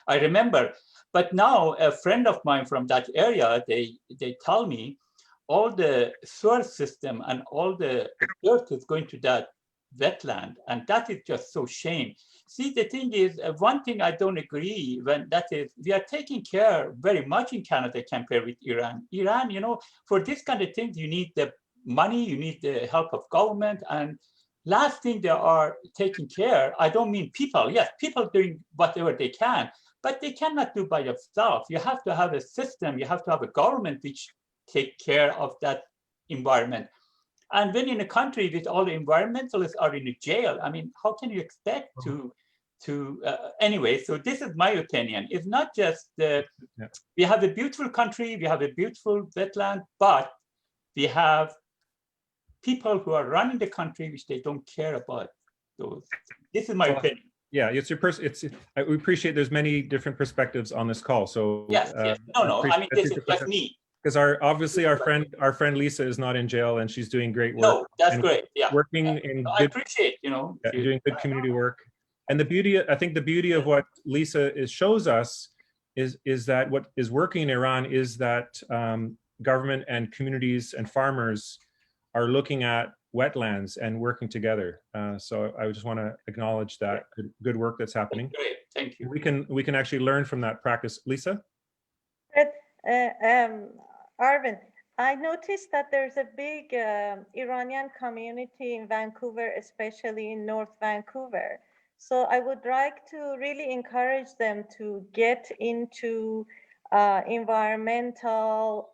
I remember. But now a friend of mine from that area, they tell me all the sewer system and all the dirt is going to that wetland, and that is just so shame. See, the thing is, one thing I don't agree when that is, we are taking care very much in Canada compared with Iran. Iran, you know, for this kind of thing, you need the money, you need the help of government, and last thing they are taking care, I don't mean people, yes, people doing whatever they can, but they cannot do by yourself. You have to have a system, you have to have a government which take care of that environment. And when in a country with all the environmentalists are in a jail, I mean, how can you expect anyway, so this is my opinion. It's not just we have a beautiful country, we have a beautiful wetland, but we have people who are running the country which they don't care about those. This is my opinion. Yeah, it's your we appreciate there's many different perspectives on this call. So yes. No, I mean, this is just me. Because obviously our friend Lisa is not in jail and she's doing great work. No, that's great. Yeah, working in. I appreciate, you know, doing good community work. And the beauty, I think, the beauty of what Lisa shows us is that what is working in Iran is that government and communities and farmers are looking at wetlands and working together. So I just want to acknowledge that good work that's happening. Great, thank you. We can actually learn from that practice. Lisa? Arvind, I noticed that there's a big Iranian community in Vancouver, especially in North Vancouver. So I would like to really encourage them to get into environmental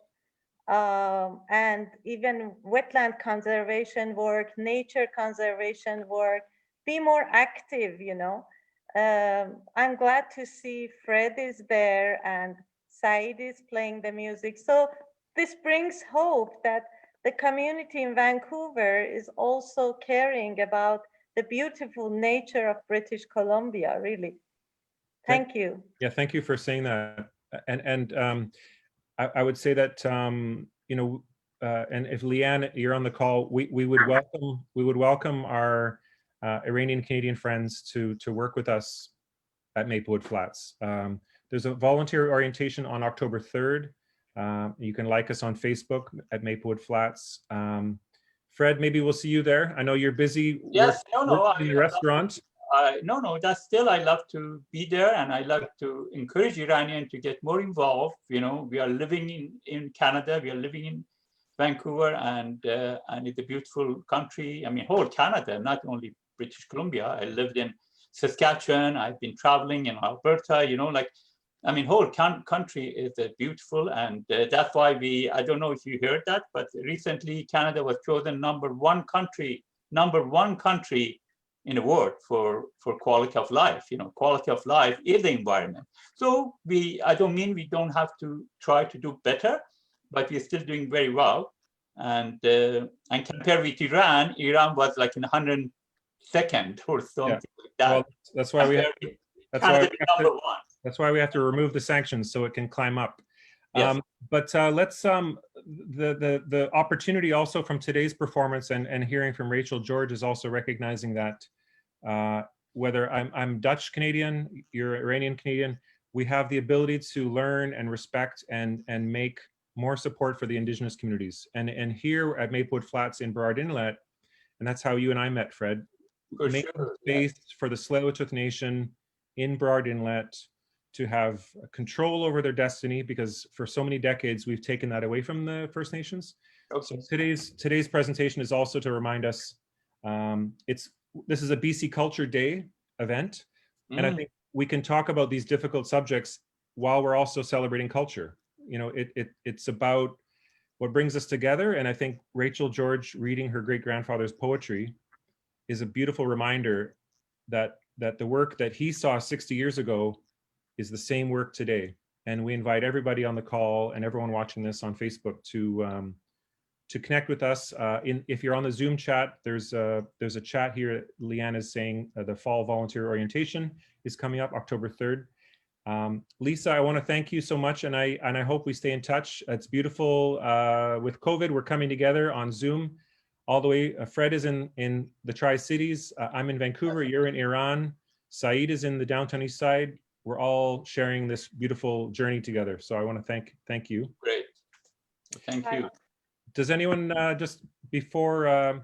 and even wetland conservation work, nature conservation work, be more active, you know. I'm glad to see Fred is there and Saeid is playing the music. So this brings hope that the community in Vancouver is also caring about the beautiful nature of British Columbia, really. Thank you. Yeah, thank you for saying that. And I would say that, you know, and if Leanne, you're on the call, we would welcome our Iranian Canadian friends to work with us at Maplewood Flats. There's a volunteer orientation on October 3rd. You can like us on Facebook at Maplewood Flats. Fred, maybe we'll see you there. I know you're busy. Yes, working in the restaurant. No, that's still, I love to be there, and I love to encourage Iranians to get more involved. You know, we are living in Canada, we are living in Vancouver, and it's a beautiful country. I mean, whole Canada, not only British Columbia. I lived in Saskatchewan, I've been traveling in Alberta, you know, like, I mean, whole country is beautiful, and that's why I don't know if you heard that, but recently Canada was chosen number one country in the world for quality of life. You know, quality of life is the environment. So I don't mean we don't have to try to do better, but we're still doing very well. And compared with Iran was like in 102nd or something like that. Well, that's why we have to, that's why we have to remove the sanctions so it can climb up. Yes. But let's the opportunity also from today's performance and hearing from Rachelle George is also recognizing that whether I'm Dutch Canadian, you're Iranian Canadian, we have the ability to learn and respect and make more support for the Indigenous communities. And here at Maplewood Flats in Burrard Inlet, and that's how you and I met, Fred, make space for the Tsleil-Waututh Nation in Burrard Inlet to have control over their destiny, because for so many decades we've taken that away from the First Nations. So today's presentation is also to remind us this is a BC Culture Day event, and I think we can talk about these difficult subjects while we're also celebrating culture. You know, it's about what brings us together, and I think Rachelle George reading her great-grandfather's poetry is a beautiful reminder that the work that he saw 60 years ago is the same work today. And we invite everybody on the call and everyone watching this on Facebook to connect with us. If you're on the Zoom chat, there's a chat here. Leanne is saying the fall volunteer orientation is coming up October 3rd. Lisa, I want to thank you so much, and I hope we stay in touch. It's beautiful. With COVID, we're coming together on Zoom all the way. Fred is in the Tri-Cities. I'm in Vancouver. You're in Iran. Saeid is in the downtown east side. We're all sharing this beautiful journey together. So I want to thank you. Great. Thank you. Does anyone just before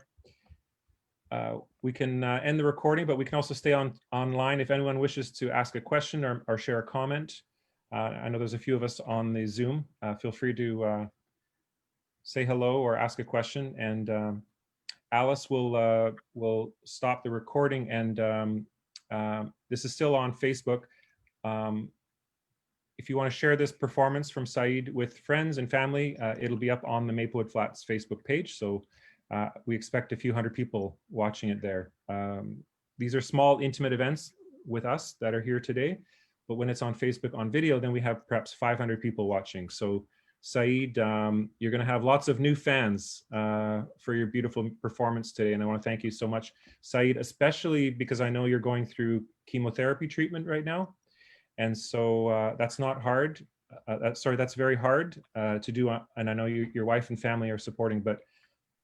we can end the recording, but we can also stay online if anyone wishes to ask a question or share a comment. I know there's a few of us on the Zoom. Feel free to say hello or ask a question, and Alice will stop the recording. And this is still on Facebook. If you want to share this performance from Saeid with friends and family, it'll be up on the Maplewood Flats Facebook page. So we expect a few hundred people watching it there. These are small, intimate events with us that are here today, but when it's on Facebook on video, then we have perhaps 500 people watching. So Saeid, you're going to have lots of new fans for your beautiful performance today, and I want to thank you so much, Saeid, especially because I know you're going through chemotherapy treatment right now. And so that's not hard. That's very hard to do. And I know your wife and family are supporting, but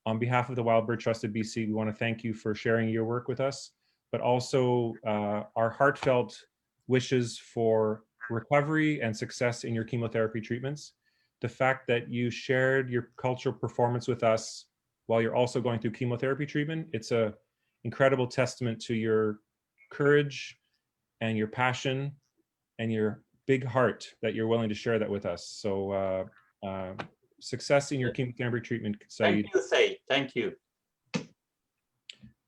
on behalf of the Wild Bird Trust of BC, we want to thank you for sharing your work with us, but also our heartfelt wishes for recovery and success in your chemotherapy treatments. The fact that you shared your cultural performance with us while you're also going through chemotherapy treatment, it's an incredible testament to your courage and your passion and your big heart that you're willing to share that with us. So success in your chemotherapy treatment, Saeid. Thank you, Saeid. Thank you.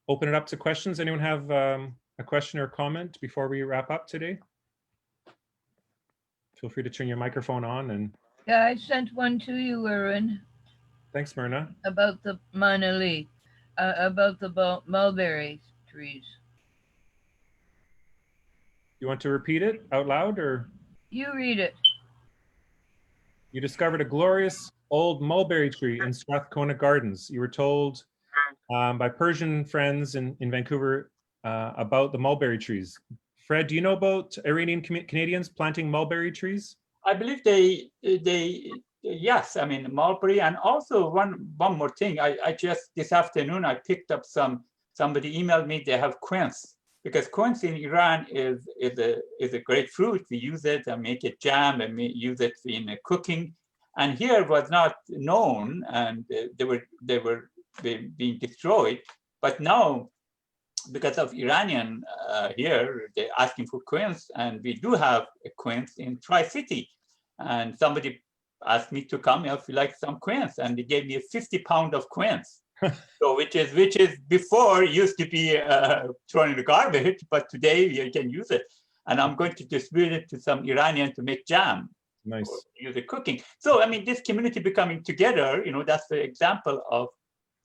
Open it up to questions. Anyone have a question or comment before we wrap up today? Feel free to turn your microphone on. And yeah, I sent one to you, Erin. Thanks, Myrna. About the Manali, about the mulberry trees. You want to repeat it out loud, or? You read it. You discovered a glorious old mulberry tree in Strathcona Gardens. You were told by Persian friends in Vancouver about the mulberry trees. Fred, do you know about Iranian Canadians planting mulberry trees? I believe they yes, I mean, mulberry. And also one more thing, I just, this afternoon, I picked up somebody emailed me, they have quince, because quince in Iran is a great fruit. We use it and make it jam, and we use it in cooking. And here it was not known, and they were being destroyed. But now, because of Iranian here, they're asking for quince, and we do have a quince in Tri-City. And somebody asked me to come if you like some quince, and they gave me a 50 pound of quince. So which is before used to be thrown in the garbage, but today you can use it. And I'm going to distribute it to some Iranian to make jam. Nice. Or use it cooking. So I mean, this community becoming together, you know, that's the example of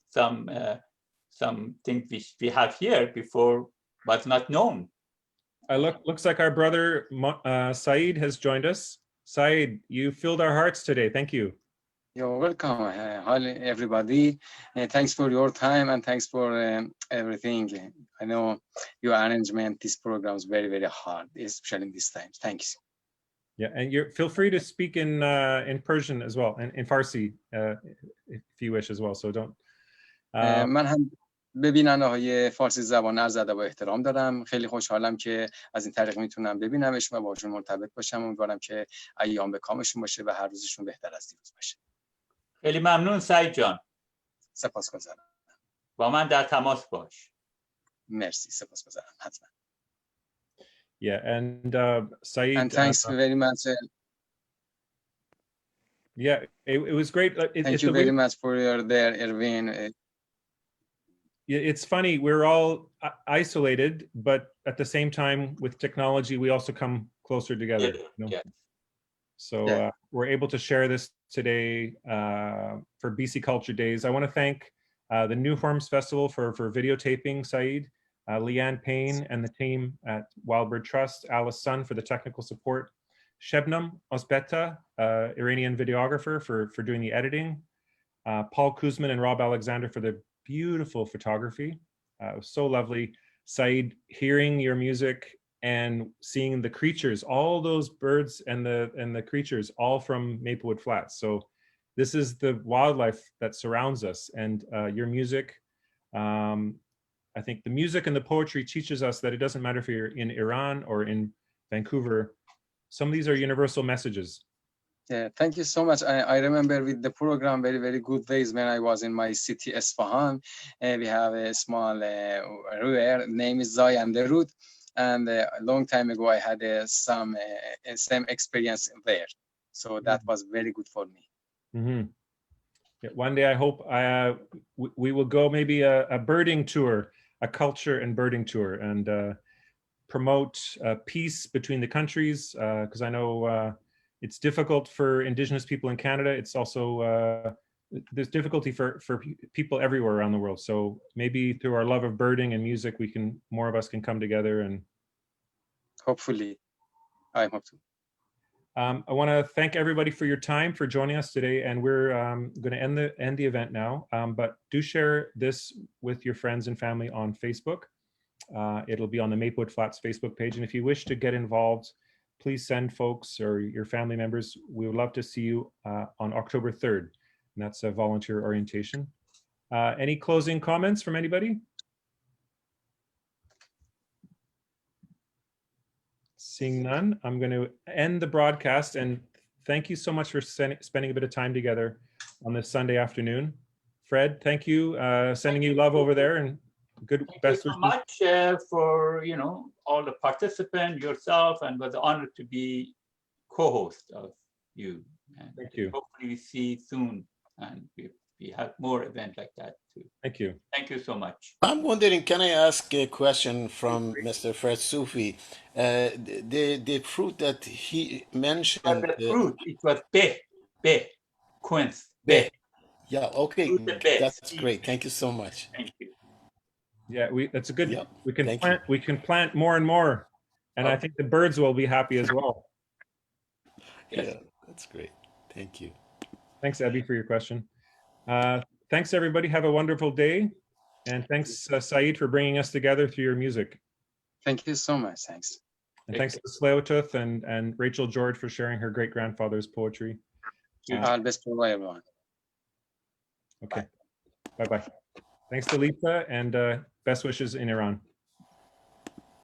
some things which we have here before was not known. Looks like our brother Saeid has joined us. Saeid, you filled our hearts today. Thank you. You're welcome. Hi, everybody. Thanks for your time and thanks for everything. I know your arrangement, this program is very, very hard, especially in these times. Thanks. Yeah, and feel free to speak in Persian as well, and in Farsi if you wish as well. So don't. من هم به بیننده‌های فارسی زبان عرض ادب و احترام دارم. خیلی خوشحالم که از این طریق میتونم ببینمشون و باشون مرتبط باشم. امیدوارم که ایام به کامشون باشه و هر روزشون بهتر از دیروز باشه. خیلی ممنون سعید جان. سپاسگزارم. با من در تماس باش. مرسی، سپاسگزارم. حتما. Yeah, and Saeid. And thanks very much. Yeah, it was great. Thank you very much for your there, Erwin. It's funny, we're all isolated, but at the same time with technology, we also come closer together. Yeah. You know? Yeah. So we're able to share this today for BC Culture Days. I want to thank the New Forms Festival for videotaping Saeid, Leanne Payne and the team at Wild Bird Trust, Alice Sun for the technical support, Shebnam Osbeta, Iranian videographer for doing the editing, Paul Kuzman and Rob Alexander for the beautiful photography. It was so lovely. Saeid, hearing your music and seeing the creatures, all those birds and the creatures, all from Maplewood Flats. So this is the wildlife that surrounds us, and your music. I think the music and the poetry teaches us that it doesn't matter if you're in Iran or in Vancouver. Some of these are universal messages. Yeah, thank you so much. I remember with the program very good days when I was in my city Esfahan. We have a small river, name is Zayan the route, and a long time ago I had some same experience there. So that was very good for me. Mm-hmm. Yeah, one day I hope we will go maybe a birding tour, a culture and birding tour, and promote peace between the countries, because I know it's difficult for Indigenous people in Canada. It's also there's difficulty for people everywhere around the world. So maybe through our love of birding and music, more of us can come together. And hopefully, I hope to. I want to thank everybody for your time for joining us today, and we're going to end the event now. But do share this with your friends and family on Facebook. It'll be on the Maplewood Flats Facebook page. And if you wish to get involved, please send folks or your family members. We would love to see you on October 3rd. And that's a volunteer orientation. Any closing comments from anybody? Seeing none, I'm going to end the broadcast. And thank you so much for spending a bit of time together on this Sunday afternoon. Fred, thank you. Sending you love over there, and good best wishes. Thank you so much for all the participants, yourself, and was an honor to be co-host of you. And thank you. Hopefully we see soon, and we have more events like that too. Thank you. Thank you so much. I'm wondering, can I ask a question from Mr. Fred Sufi? The fruit that he mentioned. The fruit, it was quince. Yeah, okay, that's great. Thank you so much. Thank you. Yeah, that's a good. Yeah, we can plant more and more, and I think the birds will be happy as well. Yes. Yeah, that's great. Thank you. Thanks, Abby, for your question. Thanks, everybody. Have a wonderful day, and thanks, Saeid, for bringing us together through your music. Thank you so much. Thanks. And thanks to Tsleil-Waututh and Rachelle George for sharing her great-grandfather's poetry. All best for everyone. Okay. Bye-bye. Thanks to Lisa, and best wishes in Iran.